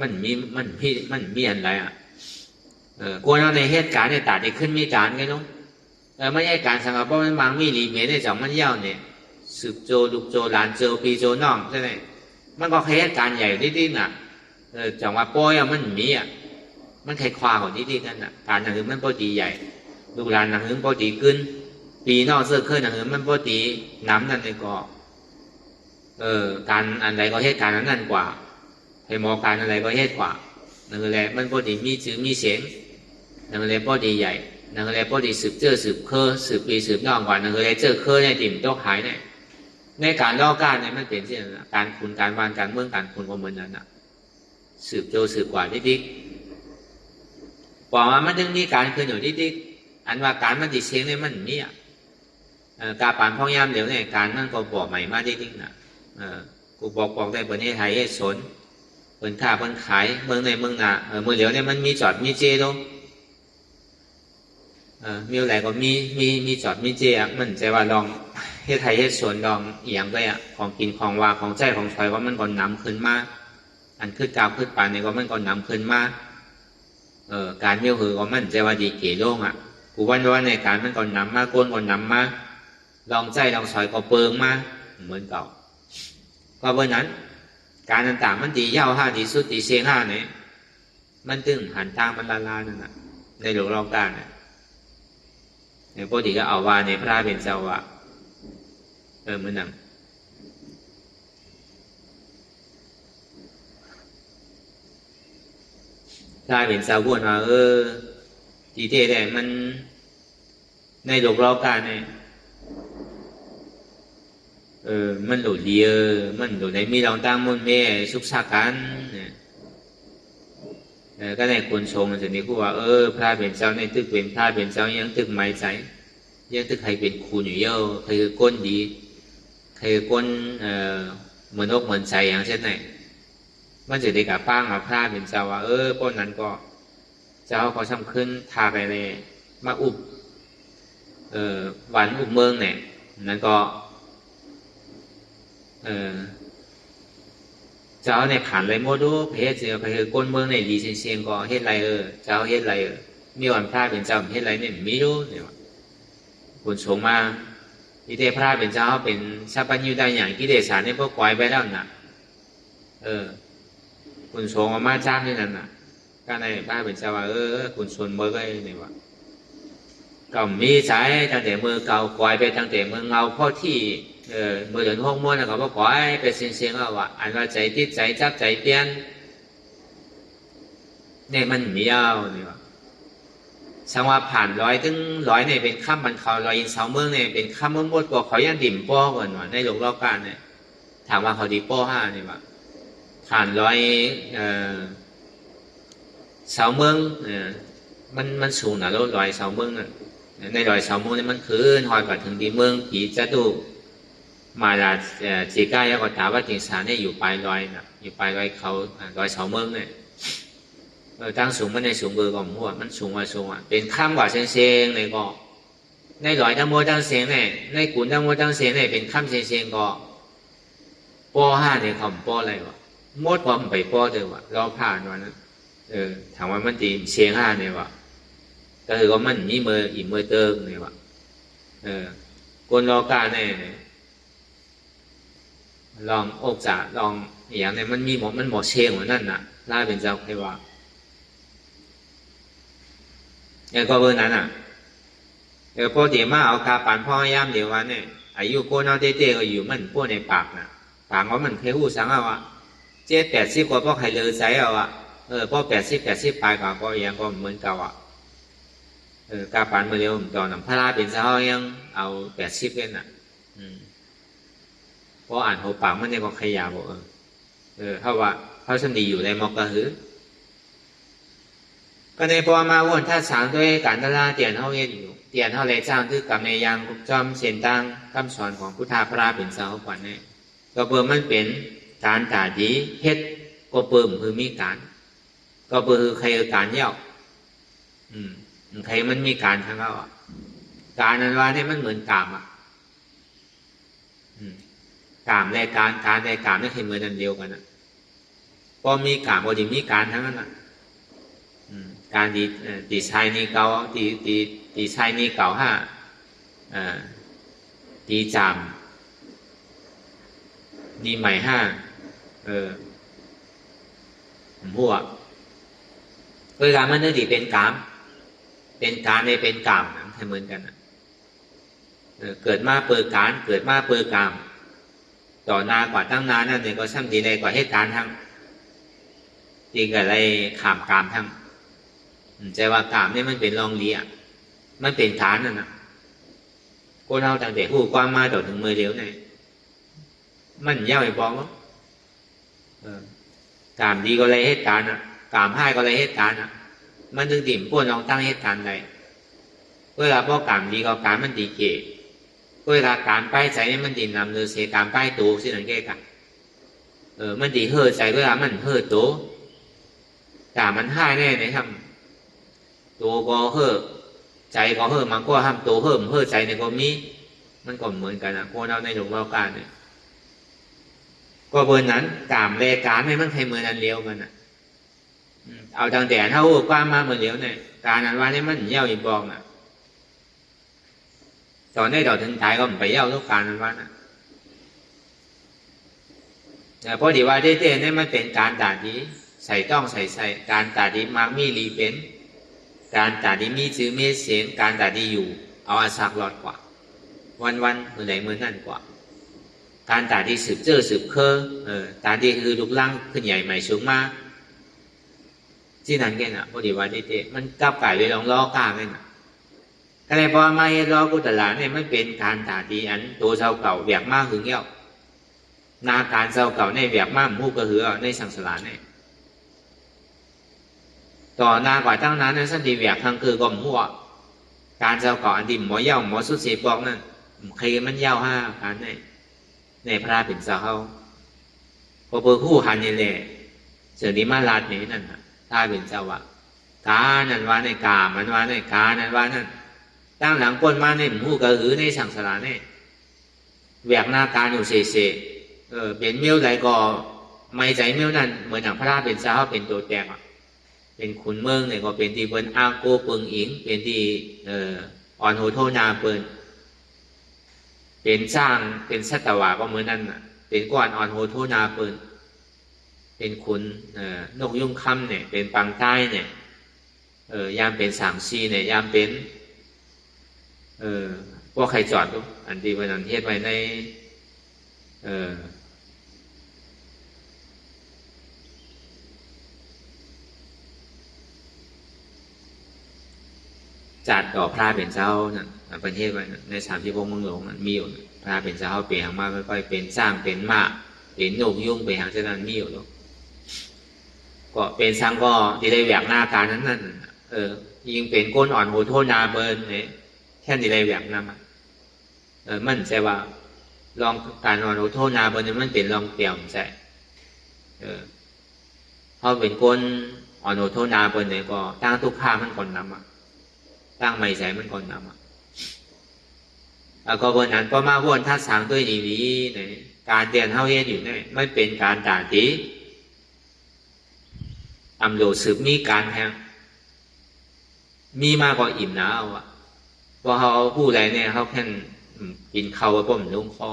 Speaker 1: มันมีอะไรกวนเอาในเหตุการณ์ในตาได้ขึ้นมีการไงน้องไม่ใช่การสังกัดเพราะมันบางมีหลีเมในจังมันยาวเนี่ยสืบโจลูกโจหลานโจปีโจน้องใช่ไหมมันก็เหตุการณ์ใหญ่นิดจังว่าป้อยมันมีมันใครควาของนิดนั่นการหนังมันพอดีใหญ่ลูกหลานหนังพอดีขึ้นปีนอกเสื้อเคยหนังมันพอดีน้ำนั่นเลยก็การอันใดก็เหตุการณ์นั้นกว่าให้หมอการอะไรก็เหตุกว่านั่นแหละมันพอดีมีชื่อมีเสียงนั่นแหละพอดีใหญ่นั่นแหละพอดีสืบเจอสืบเคยสืบปีสืบนอกกว่านั่นแหละเจอเคยในติ่มต้องหายเนี่ยในการล่อการเนี่ยมันเป็นเช่นการคุณการวานการเมืองการคุณก็เหมือนนั้นสืบโจสืบกว่าดิ๊กบอกว่ามันถึงมีการขึ้นอยู่ดิ๊กอันว่าการมันติดเสียงเนี่ยมันมีการป่านพ่อยามเดี๋ยวเนี่ยการมันก็บอกใหม่มาดิ๊กกูบอกได้ประเทศไทยให้สนเปิดค่าเปิดขายเมืองในเมืองเมืองเหลียวเนี่ยมันมีจอดมีเจด้วยมีอะไรก็มีจอดมีเจมันใจว่าลองเฮ็ดไทยเฮ็ดสวนลองเอียงไปของกินของวาของใจของชอยว่ามันก็นำขึ้นมาอันขึ้นกาวขึ้นปานเนี่ยก็มันก็นำขึ้นมาการเมี่ยวหือก็มันใจว่าดีเก๋โล่งกูวันในการมันก็นำมาโกนก็นำมาลองใจลองชอยก็เปิงมาเหมือนเก่าก็เพราะนั้นการต่างๆมันดีเย้าห้าดีสุดดีเสียงห้าเนี่ยมันตึงหันทางมันลานั่นในหลวงรองการในพอดีก็เอาว่าในพระเป็นเจ้ามันนั่ง พระเป็นเจ้าพูดว่าทีเดียวมันในโลกโลกาเนี่ยมันหลุดเดียมันหลุดในมีเราตั้งมุ่นเม่สุขสักกันก็ในคนชงจะมีคู่ว่าพระเป็นเจ้าในตึกเป็นพระเป็นเจ้ายังตึกไม่ใจยังตึกใครเป็นครูอยู่เยอะใครคือก้นดีใครคือก้นเหมือนอกเหมือนใจอย่างเช่นไหนมันจะได้กับป้างมาพระเป็นเจ้าว่าป้นนั้นก็เจ้าเขาทำขึ้นทาไปเลยมาอุบวันอุบเมืองเนี่ยนั้นก็เจ้าในผ่านเลยโมดูเพศเสียไปคือก้นเมืองในดีเชียงก็เฮ็ดไรเจ้าเฮ็ดไรมีวันพระเป็นเจ้าเฮ็ดไรเนี่ยไม่รู้เนี่ยคนสงมาที่เทพระเป็นเจ้าเป็นชาปัญญูได้อย่างกิเลสเนี่ยพวกควายไปแล้วน่ะคนสงมาจ้างนี่นั่นน่ะก็ในพระเป็นเจ้าว่าคนชนเมื่อไงเนี่ยว่าก็มีสายตั้งแต่เมื่อเก่าควายไปตั้งแต่เมื่อเงาพ่อที่เมื่อเดือนห้องม้วนเขาบอกควายไปเสียงว่าอันว่าใจติดใจจับใจเปลี่ยนเนี่ยมันมีเอาเนี่ยว่าสังว่าผ่านร้อยถึงร้อยเนี่ยเป็นข้ามบรรเขาร้อยอินเสาเมืองเนี่ยเป็นข้ามเมืองหมดกว่าเขายังดิ่มป้อก่อนว่าในโลกโลกาเนี่ยถามว่าเขาดีป้อห้าเนี่ยว่าผ่านร้อยเสาเมืองมันสูงนะร้อยเสาเมืองน่ะในร้อยเสาเมืองเนี่ยมันคืนหอยกว่าถึงดีเมืองผีจะดูมาลาจีก้ายก็ถามว่าจิงสารเนี่ยอยู่ปลายร้อยนะอยู่ปลายร้อยเขาร้อยเสาเมืองเนี่ยตั้งสูงมันในสูงเบอร์ก็หัวมันสูงกว่าสูงอ่ะเป็นข้ามกว่าเชียงในก็ในร้อยตั้งโมตั้งเสียงเนี่ยในกุนตั้งโมตั้งเสียงเนี่ยเป็นข้ามเชียงก็ป้อห้าเนี่ยเขาป้ออะไรวะมดก็ไปป้อเดียววะเราผ่านวันนั้นถามว่ามันตีเชียงห้าเนี่ยวะก็คือว่ามันนี่มืออีมือเติมเนี่ยวะคนรอกาเนี่ยลองอกจ่าลองอย่างเนี่ยมันมีหมดมันหมดเชียงเหมือนนั่นน่ะล่าเป็นเจ้าใครว่าก็เบอร์นั้นอ่ะพอเดี๋ยวมาเอากาปั่นพ่อย่ามเดี๋ยววันเนี่ยอายุโกนเอาเต้ๆก็อยู่มันพวกในปากน่ะปากว่ามันเคยหูสังเอาอ่ะ70-80กว่าพวกใครเลยใจเอาอ่ะพอ80-80ปลายก็ยังก็เหมือนเก่าอ่ะกาปั่นมาเร็วตอนนั้นพระราเป็นเจ้ายังเอา80เลยน่ะเพราะอ่านหัวปากมันเนี่ยก็ขยาบอกเพราะว่าเขาสนิทอยู่ในมอกกระหือก็ในพอมาวนท่าสางด้วยการตลาดเตียนเขาเองอยู่เตียนเขาเลยจ้างคือกับในยางจอมเส้นตั้งคำสอนของพุทธาพระเป็นเจ้าก่อนเนี่ยก็เปิ่มมันเป็นการตาดีเฮ็ดก็เปิ่มคือมีการก็เปิ่มคือใครการเย้าใครมันมีการทั้งเราอ่ะการนั้นว่าเนี่ยมันเหมือนกามอ่ะกามในการในกามนี่คือเหมือนอันเดียวกันนะพอมีกามพอดีมีการทั้งนั้นนะการดีชายนี่เก่าดีชายนี่เก่าห้าดีจามดีใหม่ห้าหัวเวลามันนึกดีเป็นกามเป็นการในเป็นกามนะให้เหมือนกันนะเกิดมาเปิดการเกิดมาเปิดกามต่อหน้ากว่าตั้งนานนั่นเนี่ยก็ช่างดีเลยกว่าเหตุการณ์ทั้งดีกับอะไรขามกามทั้งใจว่ากามเนี่ยมันเป็นรองเลียมันเป็นฐานนั่นนะคนเราตั้งแต่ผู้ความมาต่อถึงมือเดียวเนี่ยมันเย้าไอ้บองมั้งกามดีก็เลยเหตุการณ์อ่ะกามให้ก็เลยเหตุการณ์อ่ะมันถึงดิ่มพวกน้องตั้งเหตุการณ์ใดเวลาพอกามดีก็การมันดีเก๋เวลาการป้ายใจนี่มันดีนำเนื้อเสียการป้ายตัวสิหนังแก่กันมันดีเฮ่อใจเวลามันเฮ่อตัวแต่มันให้แน่ไหนทำตัวก็เฮ่อใจก็เฮ่อมันก็ทำตัวเฮ่อใจในก็มีมันก็เหมือนกันนะพวกเราในหลวงเราการเนี่ยก็เบอร์นั้นกามเลการให้มันให้เหมือนอันเลี้ยวกันนะเอาตั้งแต่เท่าความมาเหมือนเลี้ยวเนี่ยการนั้นว่านี่มันเย้าอีบองอ่ะตอนนี้เราถึงท้ายก็ไปเย้าทุกการนั้นว่านะเพราะดีว่าเต้ๆนี่มันเป็นการตัดดีใส่ต้องใส่การตัดดีมักมีรีเป็นการตัดดีมีชื่อมีเสียงการตัดดีอยู่เอาอาศักหลอดกว่าวันเมื่อไหร่เมื่อนั่นกว่าการตัดดีสืบเคอตาดีคือลุกลังขึ้นใหญ่ใหม่สูงมาก ที่นั่นกันนะพอดีว่าที่เตมันกลับไก่ไปลองล้อกล้ากันนะก็เลยพอมาเห็นล้อกุตลาเนี่ยมันเป็นการตาดีอันตัวเสาเก่าแบกมากหึงเงี้ยวนาการเสาเก่าในแบกมากมูกกระหือในสังสารเนี่ยต่อหน้ากว่าตั้งนั้นสันติแบกทางคือก็มั่วการเสาเก่าอันที่หมอเย้าหมอสุดเสียบอกนั่นใครมันเย้าห้าการในพระเป็นเสาเขาพอเปิดคู่หันนี่แหละเสด็จมาลาดนี่นั่นถ้าเป็นเจ้าวะกานั่นว่าในกามันว่าในกานั่นว่านั่นตั้งหลังก้นมาในหมูกระหือในสังสารเนี่ยแหวกหน้าการอยู่เสเป็นเมี้ยวไหลก็ไม่ใจเมี้ยวนั่นเหมือนอย่างพระราเป็นเจ้าเป็นตัวแตกเป็นขุนเมืองเนี่ยก็เป็นที่เปิ้นอาโกเปิงอิงเป็นที่อ่อนโหโทนาเปิ้นเป็นสร้างเป็นสัตวะก็เหมือนนั่นเป็นก้อนอ่อนโหโทนาเปิ้นเป็นขุนนกยุงคำเนี่ยเป็นปังใต้เนี่ยยามเป็นสามซีเนี่ยยามเป็นพวกใครจอดอันที่วันนั้นเทศไว้ในจัดต่อพระเป็นเจ้านั่นประเทศไว้ใน36เมืองหลวงมันมีอยู่พระเป็นเจ้าเปลี่ยนมาค่อยๆเป็นสร้างเป็นมากเป็นนกยุงเป็นหางเช่นนั้นมีอยู่ก็เป็นสร้างก็ที่ได้แหวกหน้าการนั้นยิงเป็นก้นอ่อนโหโทนาเบิร์นเนี่ยแค่ที่ได้แหวกหน้ามันใช่ว่าลองการอ่อนโหโทนาเบิร์นมันเป็นลองเปี่ยมใช่เพราะเป็นก้นอ่อนโหโทนาเบิร์นเนี่ยก็ตั้งทุกข้ามันก่อนนำตั้งไม่ใส่มันก่อนนำก็บนนั้นก็มาวนท่าสางด้วยดีๆเนี่ยการเตียนเท่าเย็นอยู่เนี่ยไม่เป็นการต่างทีอำโลสืบมีการแทงมีมากกว่าอิ่มหนาวพอเขาพูดอะไรเนี่ยเขาแค่กินข้าวป้อมลุ่งคอ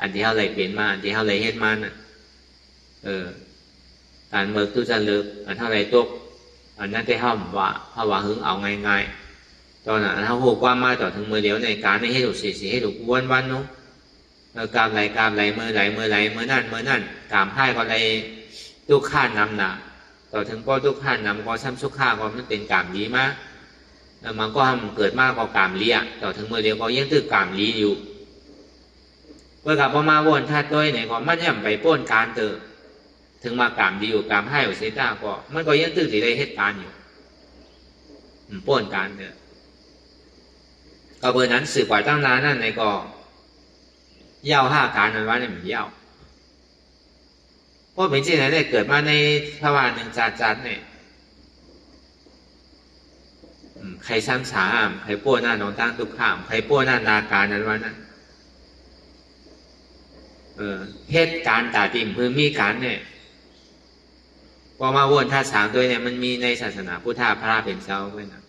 Speaker 1: อันที่เขาเลยเปลี่ยนมาอันที่เขาเลยเฮ็ดมาน่ะการเมื่อตู้จะเลิกอันเท่าไรตกอันนั้นที่เขาว่าเขาว่าหึงเอาง่ายๆตอนนั้นเขาพูดว่ามาต่อถึงมือเดียวในการให้ถูกสีให้ถูกวันๆเนาะกามไหลเมื่อนั่นกามให้ก็เลยทุกข้านำหนาต่อถึงก็ทุกข้านำก็ซ้ำทุกข้าก็มันเป็นกามดีมากมันก็เกิดมากกว่ากามลี้ต่อถึงมือเดียวก็ยังตึกกามลี้อยู่เมื่อกับพอมาวนท่าต้อยเนี่ยก็มันยังไปป้นการเตอถึงมากามดีอยู่กามให้อยู่เสียตาก็มันก็ยังตึกที่ได้เหตุการณ์อยู่ป้นการเตอก็เบอร์นั้นสืบกว่าตั้งนานนั่นในก็เย้าห้าการนั้นว่าเนี่ยมันเย้าเพราะเป็นที่ไหนได้เกิดมาในภาวะหนึ่งจัดเนี่ยใครซ้ำสามใครป้วนหน้าน้องตั้งทุกข้ามใครป้วนหน้านาการนั้นว่านั้นเหตุการณ์ตาติมคือมีการเนี่ยพอมาวนท่าสามตัวเนี่ยมันมีในศาสนาพุทธพระเป็นเจ้าด้วยนะ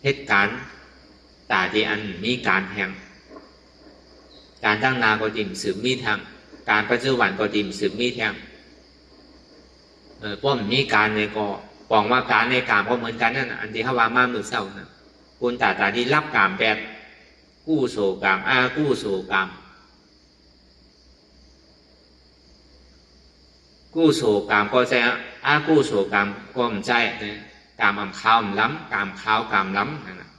Speaker 1: เหตุการณ์ตาที่อันมีการแห่งการตั้งนาก็ติมสืบมีทางการปัจจุบันก็ติมสืบมีแทงเพราะมันมีการในก็ปองว่าการในกามก็เหมือนกันนั่นอันที่เขาว่ามามือเศร้านะคุณตาที่รับกามแบบกู้โศกามกู้โศกามกู้โศกามก็ใช่กู้โศกามก็ไม่ใช่นะกามขาวล้ำกามขาวกามล้ำนะ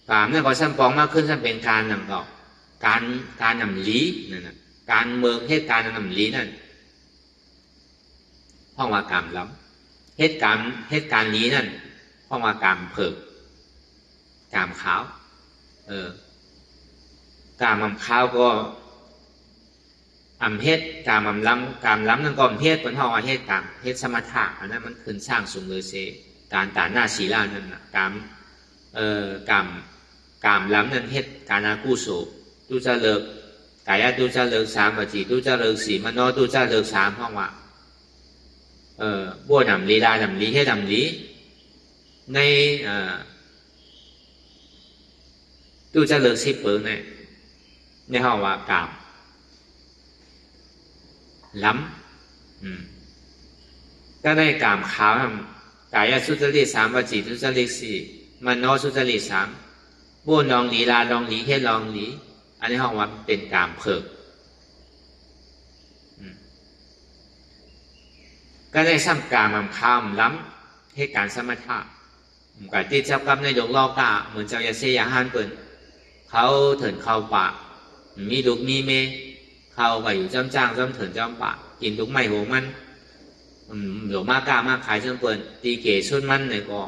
Speaker 1: กามเนี่ยก็ซ้ำปองมากขึ้นซ้ำเป็นการหนังต่อการนำลี้นั่นนะการเมืองเหตุการณ์นำลี้นั่นห้องว่ากามล้ำเหตุการณ์ลี้นั่นห้องว่ากามเผิกกามขาวกามขาวก็เพศกามล้ำนั่นก็เพศเป็นห้องว่าเหตุการณ์เหตุสมถะอันนั้นมันขึ้นสร้างสมเลยเสการตาหน้าศีลานั่นนะกามล้ำนั่นเหตุการณ์กู้โศตุจะเลิกกายตุจะเลิก3 วจีตุจะเลิก4มโนตุจะเลิก3ห้องว่าบัวนำลีลานำลีให้นำลีในตุจะเลิก10 เปิงเนี่ยในห้องว่ากามล้ำก็ได้กามขาวกายสุจริต3 วจีสุจริต4มโนสุจริต3บัวลองลีลาลองลีให้ลองลีอันนี้ห้องว่าเป็นกามเผิก ก็ได้ซ้ำกามคำล้ำเหตุการณ์สมถะกับที่เจ้ากรรมในดวงโลกาเหมือนเจ้าอยาเสียหันเปิ่นเขาเถินเข้าป่ามีลูกมีเมเขาไปอยู่จ้ำจ้างจ้ำเถินจ้ำป่ากินลูกไม้หัวมันหลวงมากล้ามากขายจนเปิ่นตีเก๋ชุดมันในก็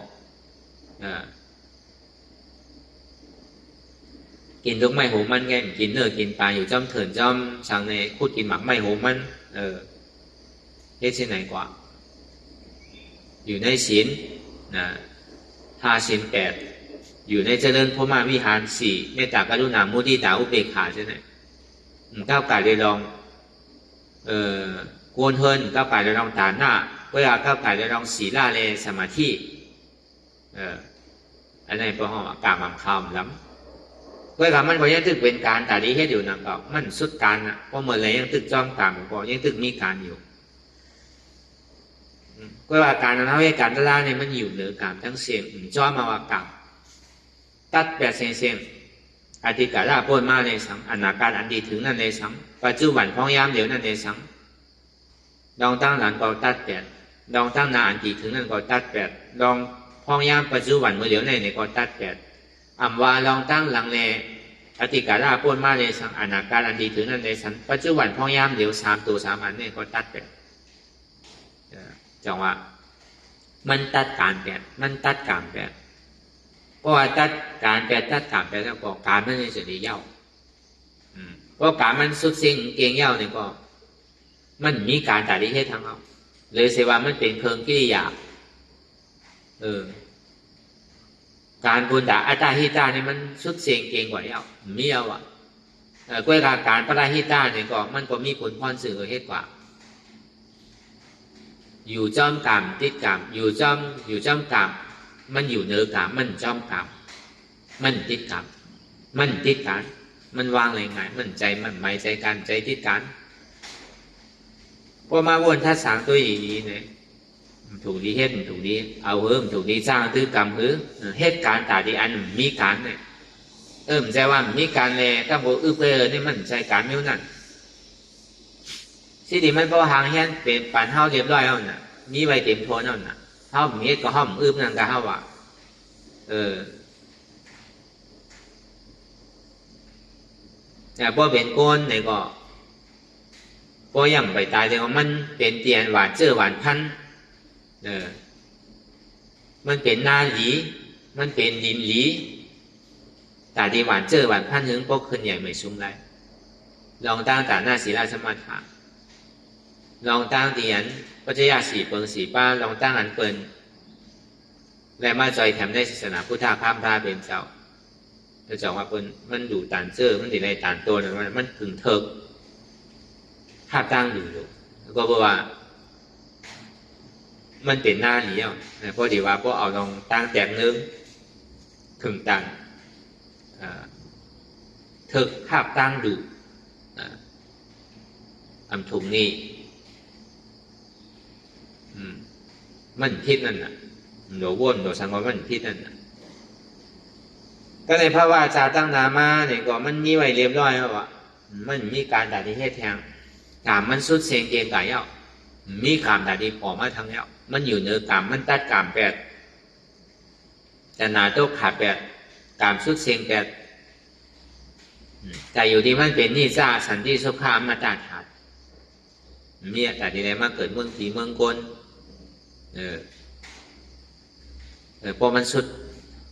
Speaker 1: กินลูกไม้หัวมันแกกินเนื้อกินปลาอยู่จ้ำเถินจ้ำช่างในพูดกินหมักไม้หัวมันเฮ็ดเช่นไหนกว่าอยู่ในศีลถ้าศีล8อยู่ในเจริญพรหมวิหาร4เมตตากรุณามุทิตาอุเบกขาใช่ไหมก้าวไก่เลยลองกวนเฮินก้าวไก่เลยลองฐานหน้าเวลาก้าวไก่เลยลองศีลาเลสมาธิอันนี้พอห้องกาบคำล้ำเวลามันพอยังตึกเป็นการแต่ดีเฮ็ดอยู่นั่นก็มันสุดการนะเพราะเมื่อไรยังตึกจ้องกามก็ยังตึกมีการอยู่ก็ว่าการนั้นให้การตลาดเนี่ยมันอยู่เหนือกามทั้งเสียงจ้อมาว่ากามตัดแบบเสียงอธิการาพ้นมาในสังอนาการอันดีถึงนั่นในสังปัจจุบันพ้องยามเดี๋ยวนั่นในสังดองตั้งหลังก็ตัดแบบดองตั้งนาอันดีถึงนั่นก็ตัดแบบดองพ้องยามปัจจุบันเมื่อเดี๋ยวในก็ตัดแบบอัมวาลองตั้งหลังในอธิการาพ้นมาในสังอนาการอันดีถึงนั่นในสังปัจจุบันพ้องยามเดี๋ยว3 ตัว3 อันเนี่ยก็ตัดแบบจังว่ามันตัดการแบบมันตัดการแบบเพราะว่าตัดการแบบตัดการแบบแล้วก็การมันจะได้เย้าเพราะการมันสุดสิ่งเก่งเย้าเนี่ยก็มันมีการตัดที่ให้ทางเอาเลยเสว่ามันเป็นเพิงกิริยาการบุญด่าอัตตาหิตาเนี่ยมันสุดเสียงเก่งกว่าเย้ามีเอากล้วยการปราหิตาเนี่ยก็มันก็มีผลพรสื่อเหตุกว่าอยู่จ้อมกรรมติดกรรมอยู่จ้อมกรรมมันอยู่เหนือกรรมมันจ้อมกรรมมันติดกรรมมันติดกันมันวางอะไรไงมันใจมันไม่ใจกันใจติดกันพอมาวนทัศสังตัวอย่างนี้เนี่ยถูกดีเฮ็ดถูกดีเอาถูกดีสร้างตื้อกรรมเหตุการณ์ตาดีอันมีการเนี่ยมันใจว่ามีการเลยถ้าโบนี่มันใจการไม่นั่นสิ่งที่มันพอหางเห็นเป็นปั่นเท้าเรียบร้อยแล้วน่ะมีใบเต็มโทนแล้วน่ะเท้ามีก็ห้อมนั่นก็เท้าว่าแต่พอเป็นก้นเนี่ยก็พอยังไปตายแต่ว่ามันเป็นเตียนหวานเจอหวานพันมันเป็นนาหลีมันเป็นดินหลีแต่ที่หวานเจอหวานพันถึงพวกขึ้นใหญ่ไม่ซุ้มไรลองตั้งแต่หน้าศีลาสมาธิลองตั้งเตียนปัจจัย4 เปิง4 ป้าลองตั้งอันเปิลและมาจอยแถมในศาสนาพุทธข้ามพระเป็นเจ้าจะจองว่าเปิลมันดูตานเจอมันติดในตานตัวนั่นมันกึ่งเถิกภาพตั้งอยู่แล้วก็บอกว่ามันเป็นหน้าเลี้ยวเพราะดีว่าพวกเอาลองตั้งแตกนึงถึงตั้งเถิกภาพตั้งดูอำถุงนี่มันพิษนั่นน่ะโดว่นโดสังวรมันพิษนั่นน่ะก็ในพระวาจาตั้งนามาเนี่ยก็มันมีไว้เรียบร้อยแล้วว่ามันมีการด่าที่ให้แทงกามมันสุดเสียงเกณฑ์ไก่เย้ามีกามด่าที่พอมาทั้งแล้วมันอยู่เหนือกามมันตัดกาม8แต่นาโตขา8กามสุดเสียง8แต่อยู่ที่มันเป็นนิสาสันติสุขามมาตาถาดมีแต่ที่ไหนมาเกิดเมืองผีเมืองกลพอมันสุด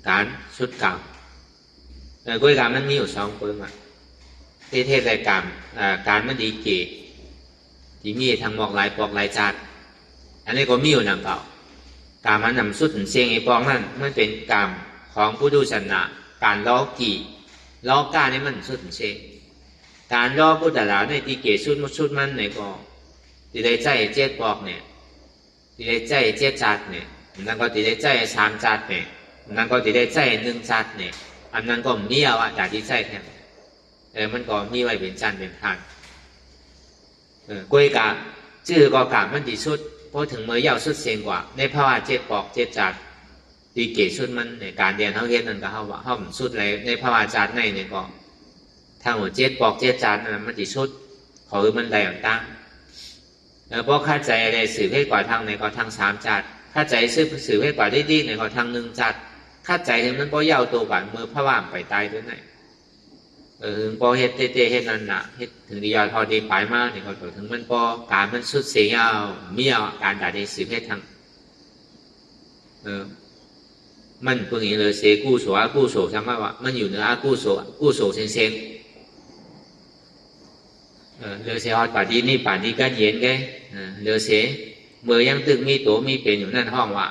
Speaker 1: การสุดกรรมกล้วยกรรมมันมีอยู่2 เปิงเทศรายการมันดีเกที่มีทางหมอกลายปอกลายจัดอันนี้ก็มีอยู่นำเปล่ากรรมมันนำสุดถึงเสียงไอ้ปองนั่นมันเป็นกรรมของผู้ดูชนะการล้อกี่ล้อก้านี่มันสุดถึงเสียงการล้อผู้แต่ละในตีเกสุดมันในก็ที่ได้ใจ7 ปอกเนี่ยที่ได้ใจ7 จัดเนี่ยนั่นก็ที่ได้ใจ3 จัดเนี่ยนั่นก็ที่ได้ใจ1 จัดเนี่ยอันนั้นก็มีเอาแต่ที่ใจแทนมันก็มีไว้เป็นจันเป็นทานกล้วยกาชื่อก็กามันดีสุดเพราะถึงเมื่อยาวสุดเสียงกว่าในภาวะ7 ปอก7 จัดตีเกสุดมันในการเรียนเขาเรียนนั่นก็เขาว่าเขาสุดเลยในภาวะจัดในเนี่ยก็ทางหัว7 ปอก7 จัดนั่นมันดีสุดขอมันได้ต่าง เพราะเข้าใจอะไรสืบให้กว่าทางไหนก็ทางสามจัดเข้าใจสืบให้กว่าได้ดีไหนก็ทางหนึ่งจัดเข้าใจถึงมันก็เย้าตัวบ้านมือพระว่างไปตายตัวไหนถึงพอเฮ็ดเตเฮ็ดนั่นน่ะเฮ็ดถึงดียอดพอดีปลายมากเนี่ยก็ถึงมันพอการมันสุดเสียเอามีเอาการด่าได้สืบให้ทางมันพวกนี้เลยเสียกู้โสอากู้โสใช่ไหมวะมันอยู่เหนืออากู้โสกู้โสเซนเลยเสียหอดป่าดีนี่ป่าดีกันเย็นแกเลยเสียเมื่อยังตึกมีตัวมีเป็นอยู่นั่นห้องว่า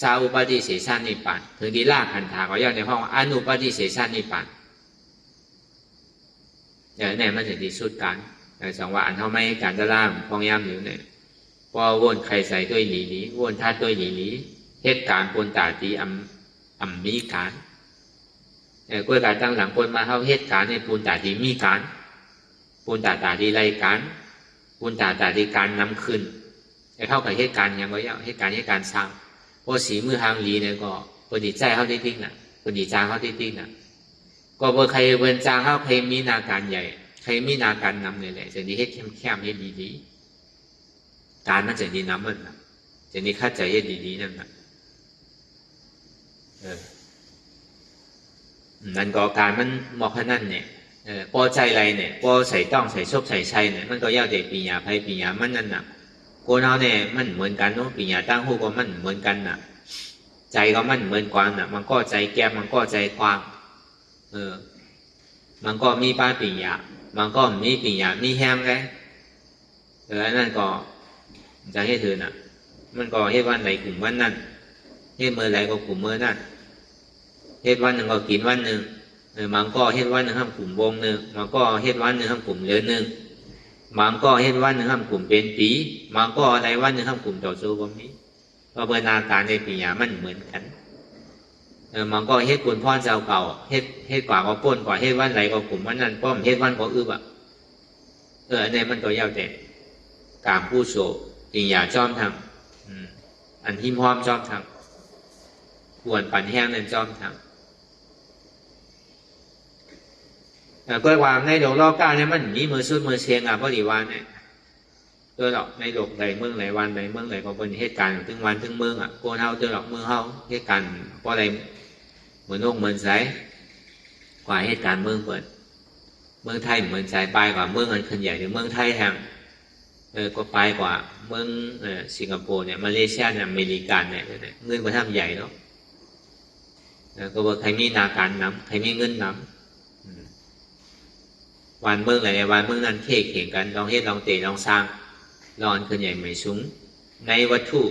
Speaker 1: ซาอุปาทิเสสานิปันถึงดีลากขันธาก็ย่อในห้องอนุปาทิเสสานิปันเนี่ยมันจะดีสุดกันจังหวะอันเท่าไม่การจะล่ามพองย่ำอยู่เนี่ยพอวนใครใส่ด้วยหลีวนท่าด้วยหลีเหตุการณ์ปนตาตีอัมมีการกล้วยการตั้งหลังปนมาเข้าเหตุการณ์ในปูนตาตีมีการปูนตาดีไรการปูนตาดีการนำขึ้นเข้ากับเหตุการณ์ยังไงเหตุการณ์สร้างพอสีมือทางหลีเนี่ยก็ปนดีใจเข้าได้ทิ้งน่ะปนดีจางเข้าได้ทิ้งน่ะก็เบอร์ใครเบอร์จางเข้าใครมีนาการใหญ่ใครมีนาการนำเนี่ยแหละจะดีให้เข้มให้ดีการมันจะดีน้ำมันนะจะดีเข้าใจให้ดีนั่นนะนั่นก็การมันมอกขนาดเนี่ยพอใจอะไรเนี่ยพอใส่ต้องใส่ชบใส่ใช่เนี่ยมันก็ยาวเด็กปีญาภัยปีญามันนั่นน่ะโกนเอาเนี่ยมันเหมือนกันเนาะปีญาตั้งหูก็มันเหมือนกันน่ะใจก็มันเหมือนกันน่ะมันก็ใจแก้มันก็ใจกว้างมันก็มีป้าปีญามันก็มีปีญามีแฮมไงนั่นก็จะให้เธอน่ะมันก็ให้วันไหนกลุ่มวันนั้นให้เมื่อไหร่ก็กลุ่มเมื่อนั้นเฮ็ดวันหนึ่งก็กินวันหนึ่งมันก็เฮ็ดวันหนึ่งห้ามกลุ่มวงหนึ่งมันก็เฮ็ดวันหนึ่งห้ามกลุ่มเดือนหนึ่งมันก็เฮ็ดวันหนึ่งห้ามกลุ่มเป็นปีมันก็อะไรวันหนึ่งห้ามกลุ่มต่อสู้แบบนี้เพราะเบอร์นาการในปีญามันเหมือนกันมันก็เฮ็ดกุนพ่อเจ้าเก่าเฮ็ดกว่าก็ป้นกว่าเฮ็ดวันไหนก็กลุ่มวันนั้นป้อมเฮ็ดวันก็อึบอันนี้มันก็ยาวแต่การผู้โสปีญาจอมทำอันที่พร้อมจอมทำควรปั่นแห้งนั่นจอมทำก็ความในโลกรอบก้าเนี่ยมันมีมือสุดมือเชียงพอดีวันเนี่ยตัวหรอกในโลกใดเมืองไหนวันใดเมืองไหนก็เป็นเหตุการณ์ถึงวันถึงเมืองโกนเฮาตัวหรอกเมืองเฮาเหตุการณ์เพราะอะไรเหมือนโลกเหมือนสายกว่าเหตุการณ์เมืองเปิดเมืองไทยเหมือนสายปลายกว่าเมืองอันขึ้นใหญ่หรือเมืองไทยแห่งก็ปลายกว่าเมืองสิงคโปร์เนี่ยมาเลเซียเนี่ยอเมริกันเนี่ยเงินกว่าทำใหญ่เนาะก็บอกใครมีนาการนำใครมีเงินนำวันเมืองไหนวันเมืองนั้นเข่งกันลองเฮ็ดลองเตะลองสร้างลองขึ้นใหญ่ไม่สูงในวัตถุ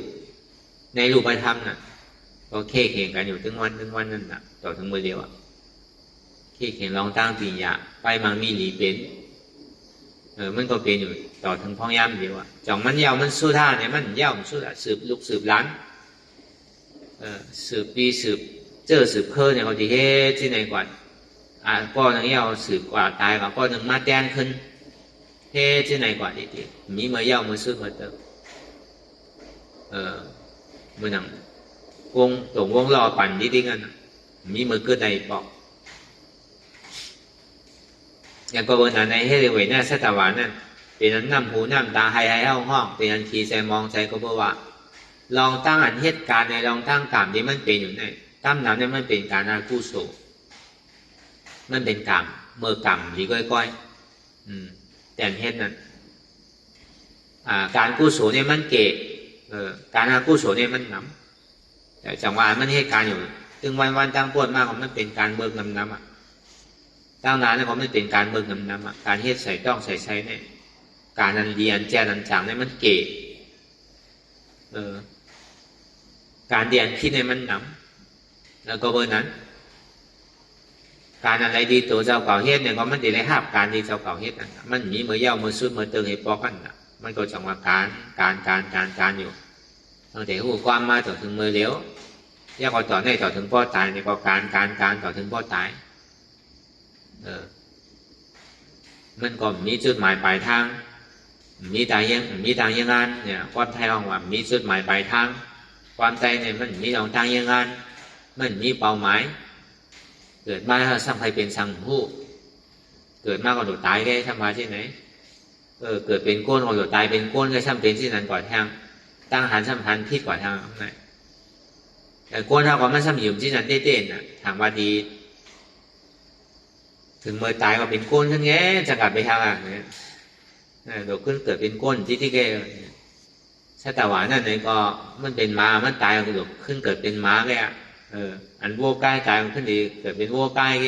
Speaker 1: ในรูปธรรมน่ะก็เข่งกันอยู่ถึงวันนั่นน่ะต่อถึงมือเดียวเข่งลองตั้งปีญาไปมังมีหลีเป็นมันก็เป็นอยู่ต่อถึงพ้องย่ำเดียวจ่องมันยาวมันสู้ท่าเนี่ยมันยาวมันสู้สืบลูกสืบล้านสืบปีสืบเจอสืบเพิ่เนี่ยเขาที่เฮ็ดที่ไหนก่อนก็นึงยาวสืบกว่าตายก็นึงมาแดนขึ้นเฮ็ดที่ไหนก่อนดีๆมีเมื่อยาวมือสู้มาเติมมือหนังวงตรงวงรอปั่นดีๆกันมีมือเกิดใดบอกอย่างก็วันนั้นในเฮลิเวน่าสัตวานั่นเป็นนั้นน้ำหูน้ำตาให้ห้องเป็นอันทีใจมองใจก็บอกว่าลองตั้งอันเหตุการณ์ในลองตั้งกรรมที่มันเป็นอยู่ในตั้มน้ำเนี่ยมันเป็นการอากุศลมันเป็นกรรมเมื่อกรรมดีก้อยแต่เหตุนั้นการกุศลเนี่ยมันเกะการอากุศลเนี่ยมันน้ำแต่จังหวะมันเหตุการณ์อยู่ถึงวันตั้งปวดมากของมันเป็นการเบิกน้ำตั้งนานเนี่ยเขาไม่เป็นการเบิกน้ำการเฮ็ดใส่ต้องใส่ใช้เนี่ยการนันเรียนแจนันจังเนี่ยมันเก๋การเรียนคิดเนี่ยมันน้ำแล้วก็เบอร์นั้นการอะไรดีตัวเจ้าเก่าเฮ็ดเนี่ยก็มันดีเลยห้าการดีเจ้าเก่าเฮ็ดนั่นมันมีเมื่อยาวมือสุดมือเติงให้ปอกันมันก็จังว่าการอยู่ตั้งแต่หูความมาต่อถึงมือเลี้ยวยากกว่าต่อในต่อถึงพ่อตายเนี่ยก็การต่อถึงพ่อตายมันก็มีจุดหมายปลายทางมีทางยังงานเนี่ยความไทยของว่ามีจุดหมายปลายทางความใจเนี่ยมันมีทางยังงานมันมีเป้าหมายเกิดมาสร้างใครเป็นสังผู้เกิดมาก็โดดตายได้ทำมาที่ไหน เกิดเป็นก้นของหลวตายเป็นก้นก็ช่ำเป็นที่นั้นก่อนแทงตั้งหันช่ำหันพิษก่อนแทงไหนแต่ก้นเท่ากับมันช่ำอยู่ที่นั้นเต้นน่ะถามว่าดีถึงเมื่อตายก็เป็นก้นทั้งแง่จะกลับไปทางอะไรเนี่ยเดี๋ยวขึ้นเกิดเป็นก้นที่แกชาตวานั่นเนี่ยก็มันเป็นม้ามันตายก็เดี๋ยวขึ้นเกิดเป็นม้าแกอันวัวใกล้ตายมันขึ้นดีเกิดเป็นวัวใกล้แก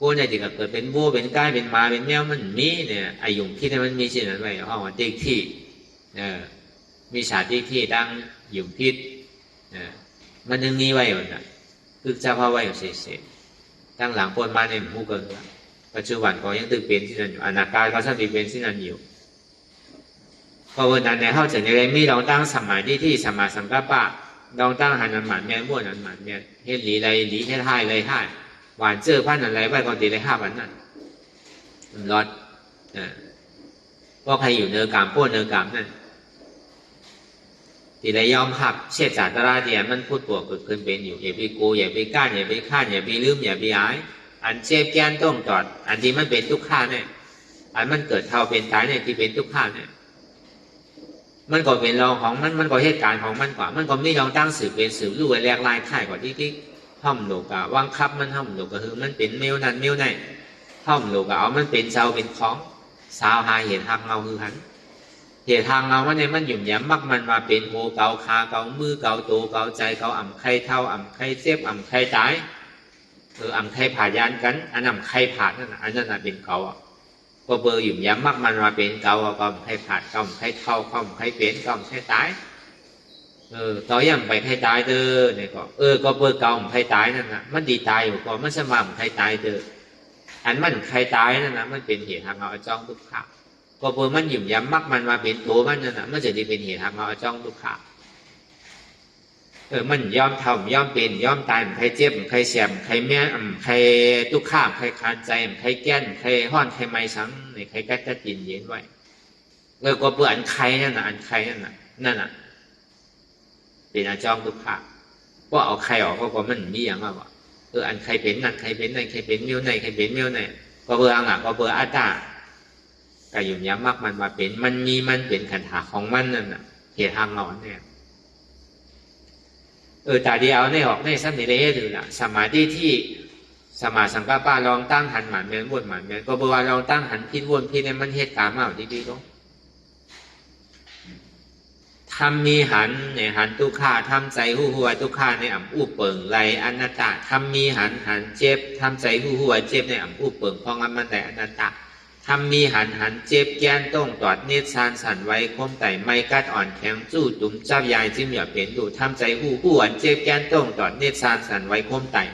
Speaker 1: ก้นเนี่ยจะเกิดเป็นวัวเป็นใกล้เป็นม้าเป็นแมวมันมีเนี่ยไอหยุ่งพิษเนี่ยมันมีสิ่งนั้นไว้ห้องว่าติ๊กที่มีฉาติ๊กที่ตั้งหยุ่งพิษมันยังมีไว้อยู่นะคือเจ้าพ่อไว้อยู่เฉยๆตั้งหลังพ้นมาในหมู่เกินปัจจุบันก็ยังตึกเป็นที่นั่นอยู่อนาคตก็ช่างเป็นที่นั่นอยู่เพราะวันนั้นในเข้าใจในเรื่องมีเราตั้งสมัยที่สมาสังกัปปะเราตั้งหันนันหมันแม่บ้วนนันหมันแม่เฮ็ดหลีไรหลีเฮ็ดให้ไรให้หวานเจอพันอะไรไว้ก่อนตีได้5 วันนั่นรอดก็ใครอยู่เนื้อกามพ้นเนื้อกามนั่นที่ได้ยอมหักเช็ดจากตราเดียมันพูดตัวเกิดขึ้นเป็นอยู่อย่าไปโกอย่าไปก้านอย่าไปข้านอย่าไปลืมอย่าไปอายอันเจ็บแก้นต้องจอดอันที่มันเป็นทุกข้าเนี่ยอันมันเกิดเท่าเป็นตายเนี่ยที่เป็นทุกข้าเนี่ยมันก็เป็นรองของมันก็เหตุการณ์ของมันกว่ามันก็ไม่ยอมตั้งสืบเป็นสืบรู้ไว้แรกลายข่ายกว่าที่ห้อมโลกะวังคับมันห้อมโลกะคือมันเป็นเมลนั้นเมลไหนห้อมโลกะเอามันเป็นเจ้าเป็นของสาวหาเหตุทางเงาคือหันเหตุทางเงามันเนี่ยมันหยุ่มยำมักมันมาเป็นโหเกาคาเกามือเกาโตเกาใจเกาอ่ำไข่เท่าอ่ำไข่เจ็บอ่ำไข่ตายอ่ำไข่ผ่ายานกันอันอ่ำไข่ผ่านั่นอันนั้นเป็นเกาก็เบอร์หยุ่มยำมักมันมาเป็นเกาก็อ่ำไข่ผ่าก็อ่ำไข่เท่าก็อ่ำไข่เป็นก็อ่ำไข่ตายต่อยังไปไข่ตายเด้อเนี่ยก็ก็เบอร์เกาอ่ำไข่ตายนั่นนะมันดีตายอยู่ก็มันสม่ำไข่ตายเด้ออันมันไข่ตายนั่นนะมันเป็นเหตุทางเงาจ้องทุกข์ก็เบอร์มันหยุ่มยำมักมันมาเป็นตัวมันนั่นนะมันจะได้เป็นเหตุทางเงาจ้องทุกข์มันยอมทำยอมเป็นยอมตายใครเจ็บใครเสียมใครแม่ใครทุกข์ใครขาดใจใครแก้นใครห้อนใครไม่สังใครกัดจะกินเย็นไว้ก็เบื่ออันใครนั่นน่ะอันใครนั่นน่ะเป็นอาจอมทุกข์ว่าเอาใครออกก็มันมีอย่างว่าอันใครเป็นนั่นใครเป็นนั่นใครเป็นเมี้ยวไหนใครเป็นเมี้ยวไหนก็เบื่ออ่ะก็เบื่ออาตาก็ยุ่มยำมากมันมาเป็นมันมีมันเป็นขันหาของมันนั่นน่ะเหตุทางหลอนเนี่ยตาเดียวในออกในสันนิเลหรือล่ะสมาธิที่สมาสังกัปปะลองตั้งหันหมันเมียนวนหมันเมียนก็บอกว่าเราตั้งหันพิษวนพิษเนี่ยมันเหตุการณ์มากดีๆก็ทำมีหันเนี่ยหันทุกขาทำใจหูหัวทุกขาในอ่ำอู้เปิงไรอนัตตาทำมีหันเจ็บทำใจหูหัวเจ็บในอ่ำอู้เปิงเพราะงั้นมันแต่อนัตตาทำมีหันเจ็บแก้นต้องตอดเนตรสานสันไว้คมไต่ไม่กัดอ่อนแข็งจู้ตุ่มจับยายจิ้มหยาบเป็นดูทำใจหูหัวเจ็บแก้นต้องตอดเนตรสานสันไว้คมไต่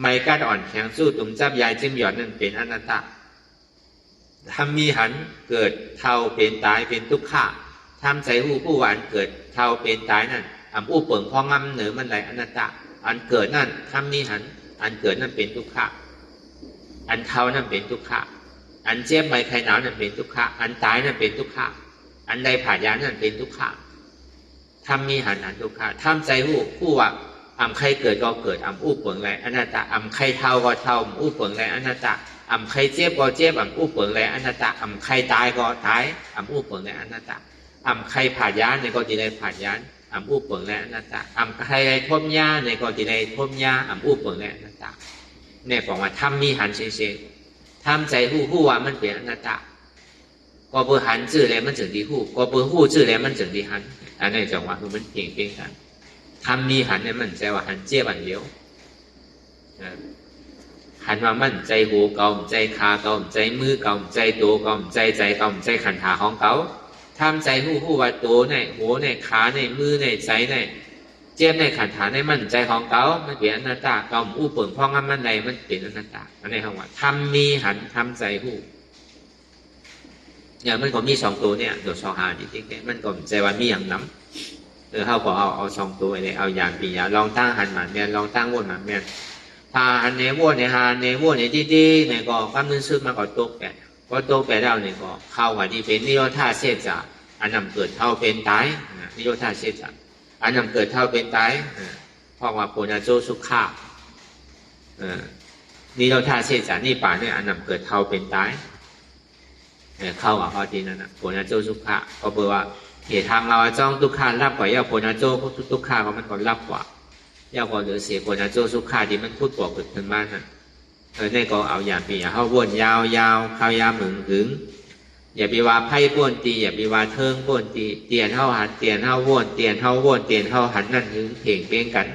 Speaker 1: ไม่กัดอ่อนแข็งสู้ตุ่มจับยายจิ้มหยอดนั่นเป็นอนัตตาทำมีหันเกิดเท่าเป็นตายเป็นทุกข์ทำใจหูผู้หวานเกิดเท่าเป็นตายนั่นอ่ำอู้เปิงพองำเหนือมันไหลอนัตตาอันเกิดนั่นทำมีหันอันเกิดนั่นเป็นทุกข์อันเท่านั่นเป็นทุกข์อันเจ็บไม่ใครหนาวนั่นเป็นทุกข์อันตายนั่นเป็นทุกข์อันใดผ่ายานั่นเป็นทุกข์ทำมีหันทุกข์ทำใจหูผู้ว่าอ่ำใครเกิดก็เกิดอ่ำอู้เปิงไรอนัตตาอ่ำใครเท่าก็เท่าอู้เปิงไรอนัตตาอ่ำใครเจ็บก็เจ็บอ่ำอู้เปิงไรอนัตตาอ่ำใครตายก็ตายอ่ำอู้เปิงไรอนัตตาอ่ำใครผ่ายาในก็จะได้ผ่ายานอ่ำอู้เปิงไรอนัตตาอ่ำใครได้ทมยาในก็จะได้ทมยาอ่ำอู้เปิงไรอนัตตาเนี่ยบอกว่าทำมีหันเฉยทำใจหู้ว่ามันเป็นอนัตตาก็เบอร์หันชื่อแล้วมันจึงดีหู้ก็เบอร์หู้ชื่อแล้วมันจึงดีหันอันนี้จังหวะคือมันเก่งกันทำมีหันเนี่ยมันใจว่าหันเจี๊ยบอันเดียวหันว่ามันใจหูเก่าใจขาเก่าใจมือเก่าใจตัวเก่าใจเก่าใจขันหาของเขาทำใจหู้ว่าตัวในหัวในขาในมือในใจในเจ็บในขันหาในมันใจของเขามันเป็นอนัตตาเก่าอู้เปิงพ่องั้นมันใดมันเป็นอนัตตาอันนี้คำว่าทำมีหันทำใจหู้เนี่ยมันก็มี2 ตัวเนี่ยตัว2 หาจริงๆมันก็ใจว่ามีอย่างน้ำเขาก็เอา2 ตัวเลยเอาอย่างปีอย่างลองตั้งหันหมันเนี่ยลองตั้งวนหมันเนี่ยพาหันเนวเนี่ยหาเนวเนี่ยดีๆเนี่ยก็ความนึกซึ้งมาก็ตกแปดก็ตกแปดแล้วเนี่ยก็เข้าว่าที่เป็นนิโรธาเสจจะอันนำเกิดเท่าเป็นตายนิโรธาเสจจะอันนำเกิดเท่าเป็นตายเพราะว่าปุญญโจสุขะนิโรธาเสจจะนี่ป่าเนี่ยอันนำเกิดเท่าเป็นตาย เข้ากับข้อที่นั่นนะโพนาโจสุขะก็แปลว่าเหตุทางเราจ้องทุกขารับกว่าย่าโพนาโจทุกขาก็มันก็รับกว่าย่าก็เหลือเสียโพนาโจสุขาที่มันพูดบอกเกิดขึ้นบ้านน่ะนี่ก็เอาอย่างปีเขาวนยาวข้าวยาวถึงอย่าไปว่าไพ่ป้วนตีอย่าไปว่าเทิงป้วนตีเตียนเท่าหันเตียนเท่าวนเตียนเท่าวนเตียนเท่าหันนั่นถึงเพ่งเป้งกัน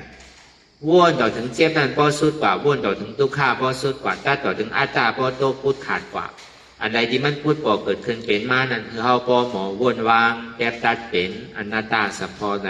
Speaker 1: วนต่อถึงเจ็บนั่นป้อสุดกว่าวนต่อถึงทุกข้าป้อสุดกว่าตัดต่อถึงอาตาป้อโตพูดขาดกว่าอันใดที่มันพูดบอกเกิดขึ้นเป็นมานั่นคือเขาป้อหมอวนวางแก้ตัดเป็นอนัตตาสัพพอไหน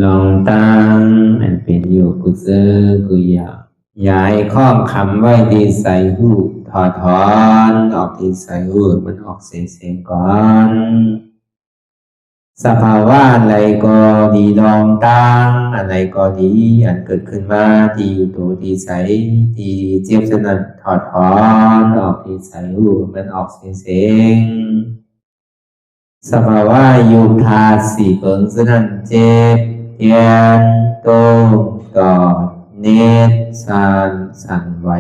Speaker 1: ลองตั้งอันเป็นอยู่กุเซอกุยาย้ายข้องคำไว้ที่ใส่หูถอดถอนออกที่ใส่หูมันออกเสียงก่อนสภาวะอะไรก็ดีลองตั้งอะไรก็ดีอันเกิดขึ้นมาที่อยู่ตัวที่ใส่ที่เจี๊ยบสนั่นถอดถอนออกที่ใส่หูมันออกเสียงสภาวะยุคธาตุสี่เปิงสนั่นเจ็บเทียนโตกอดเนตรสั่นไหว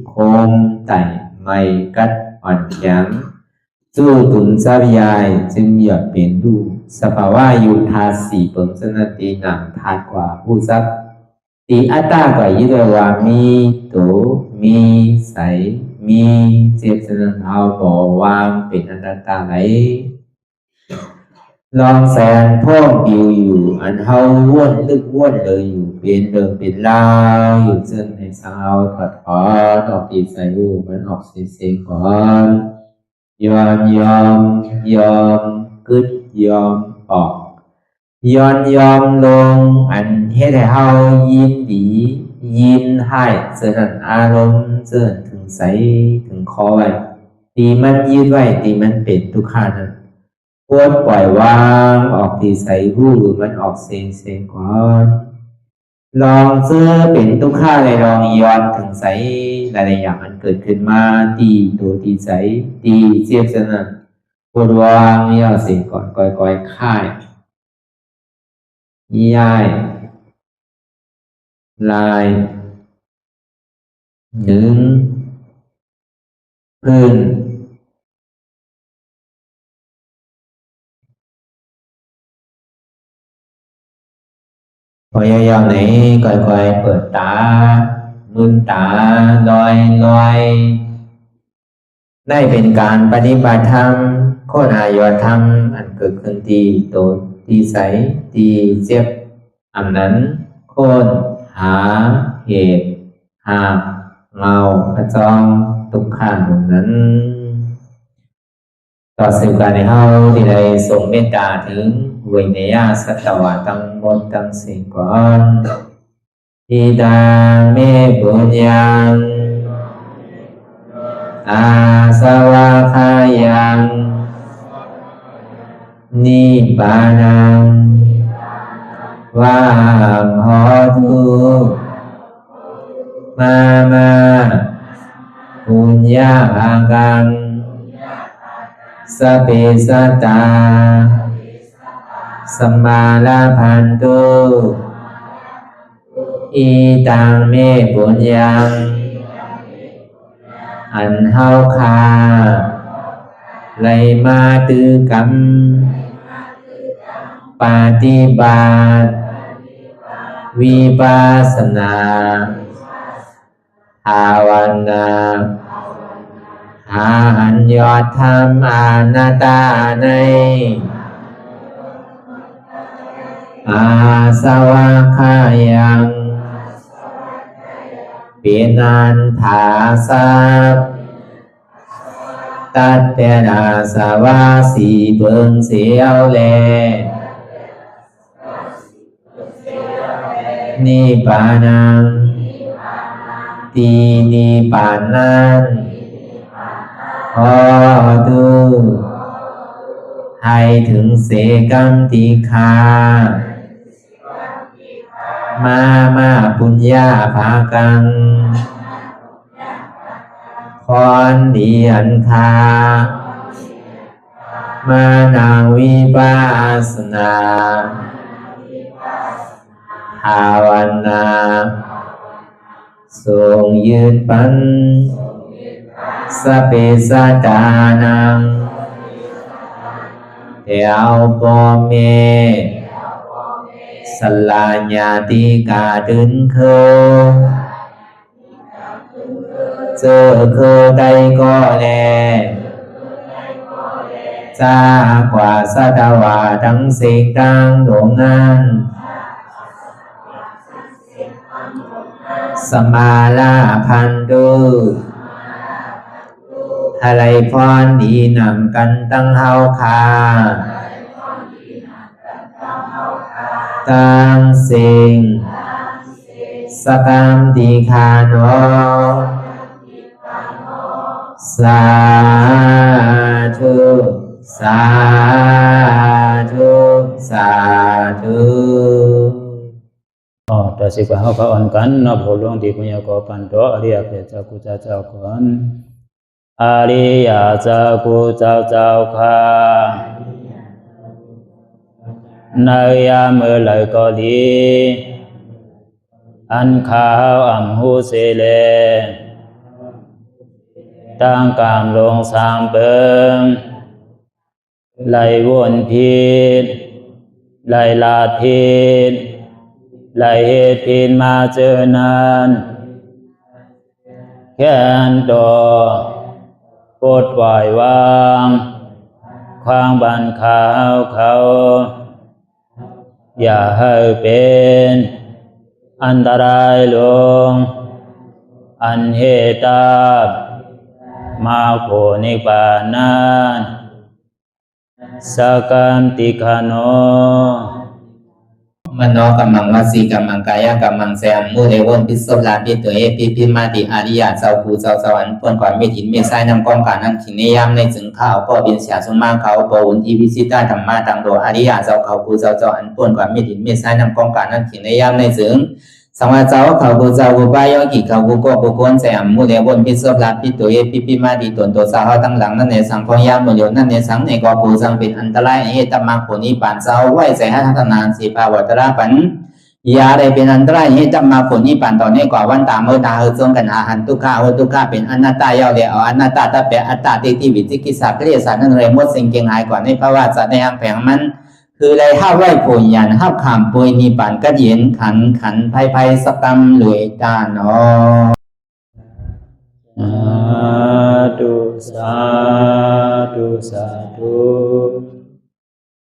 Speaker 1: โคมไต่ไม่กัดอ่อนแข็งสู้ตุนทรัพยายจึงอยากเป็นดูสภาวะยุคธาตุสี่เปิงสนั่นตีหนังธาตุกว่าผู้ทรัพย์ตีอัตตากว่ายึดว่ามีโตมีใสมีเจ็บสนั่นเอาบ่วางเป็นอนัตตาไหลลองแสนพ่องปิวอยู่อันเฮาว่นลึกว่นเลยอยู่เป็นเดิมเป็นลาวอยู่ซึ่งในสาวถอดถอนออกตีใส่หูมันออกเสียงก่อนยอมกึดยอมออกยอมลงอันเฮ็ดให้เฮายินดียินให้เสื่อมอารมณ์เสื่อมถึงใสถึงคอไว้ตีมันยืดไว้ตีมันเป็นทุกขานั้นควรปล่อยวางออกที่ใส่หูมันออกเสียงก่อนลองเสื้อเป็นทุกข้าเลยลองย้อนถึงใสหลายๆอย่างมันเกิดขึ้นมาตีตัวตีใสตีเจียบสนั่นควรวางย่อเสียงก่อนก่อยค่ายย้ายลายหนึ่งพื้นพยายามไหนก่อยเปิดตามืนตาลอยได้เป็นการปฏิบัติธรรมโคตรอายธรรมอันเกิดขึ้นที่โตที่ใสที่เจ็บอันนั้นโคนหาเหตุหาเงาพระจองทุกขันนั้นต่อสิ่งการในเฮาที่ได้ส่งเมตตาถึงวิเนยสัตวะทั้งหมดทั้งสิ้นก่อนอิดาเมปุญญังอาสวะคายังนิบานังวาหอตุมาปุญญาภากังสเปสัตตาสมาลาพันตุอีตังเมปุญญังอันเฮาคาไลมาตือกรรมปฏิบัติวิปัสสนาภาวนาหาอัญญธรรมอนัตตาในอาสวะคายังเปียนันถาสัพตัดเตนาสวะสีเปิงเสียวแลนิพพานังตีนิพพานันขอดูให้ถึงเสกัมติคามาปุญญาภากังพรดีอันคามานังวิปัสสนาภาวนาทรงยืนปันสเปสัตตานังเอวปอเมสลาญาติกาดึงเคเจอเคได้ก็แลจากว่าสัตวาทั้งสิ่งทั้งดวงนั้นสมาลาพันตุอะไรพรดีนำกันตั้งเฮาคา ตังสิงสกัมติคาโนสาธุสาธุสาธุ
Speaker 2: ต่อสิกว่าเขาก็อ่อนกันนับหัวลงที่ปุญญาโกปันโตอริยเปเจ้ากูเจ้าก่อนอริยเจ้ากูเจ้าค่ะในยามเมื่อไหร่ก็ดีอันข้าวอ่ำหูเสเลตั้งกามลงสามเปิงไหลวนพิษไหลลาดพิษไหลเหตุพิษมาเจอนานแค้นดอกปดไหววางความบันขาวเขาอย่าให้เป็นอันตรายลงอันเหตามาโผนิปานันสกัมติคาโนมโนกัมมังวสีกัมมังกายกัมมังแสมมุเรวนพิสุลาภิตัวเอพิมาติอาริยะเจ้าภูเจ้าสวรรค์พ้นก่อนเมถินเมษายนำกองการนั่งขินในยามในจึงข้าวก็เป็นเสียสมมาเขาปวุนทีพิสิตาธรรมะตังโดอาริยะเจ้าเขาภูเจ้าสวรรค์พ้นก่อนเมถินเมษายนำกองการนั่งขินในยามในจึงสังวาเจ้าเขาภูเจ้าภูบายอกิเขาภูก็ภูกวนแสมมุเรวนพิสุลาภิตัวเอพิมาติตนตัวสาวตั้งหลังนั่นในสังพยามโยนั่นในสังในกอภูสังเป็นอันตรายเหตุมาโผนิปานเจ้าไหวใส่หัตถนานสีภาวตระปันยาได้เป็นอันตรายให้จำมาผลนี้ปั่นต่อเนื่องกว่าวันตามเมื่อตาเฮอจงกันอาหารทุกข้าทุกข้าเป็นอนัตตาเยาเดียวอนัตตาตาเปะอัตตาติวิจิกิจสักเรียสารนั่นเลยมดสิ่งเก่งหายกว่าในภาวะสัตว์ในอังแผงมันคือเลยห้าไหวผลยันห้าขามปุยนิปั่นก็เย็นขันไพ่สกรรมรวยตาเนาะสาธุสาธุสาธุ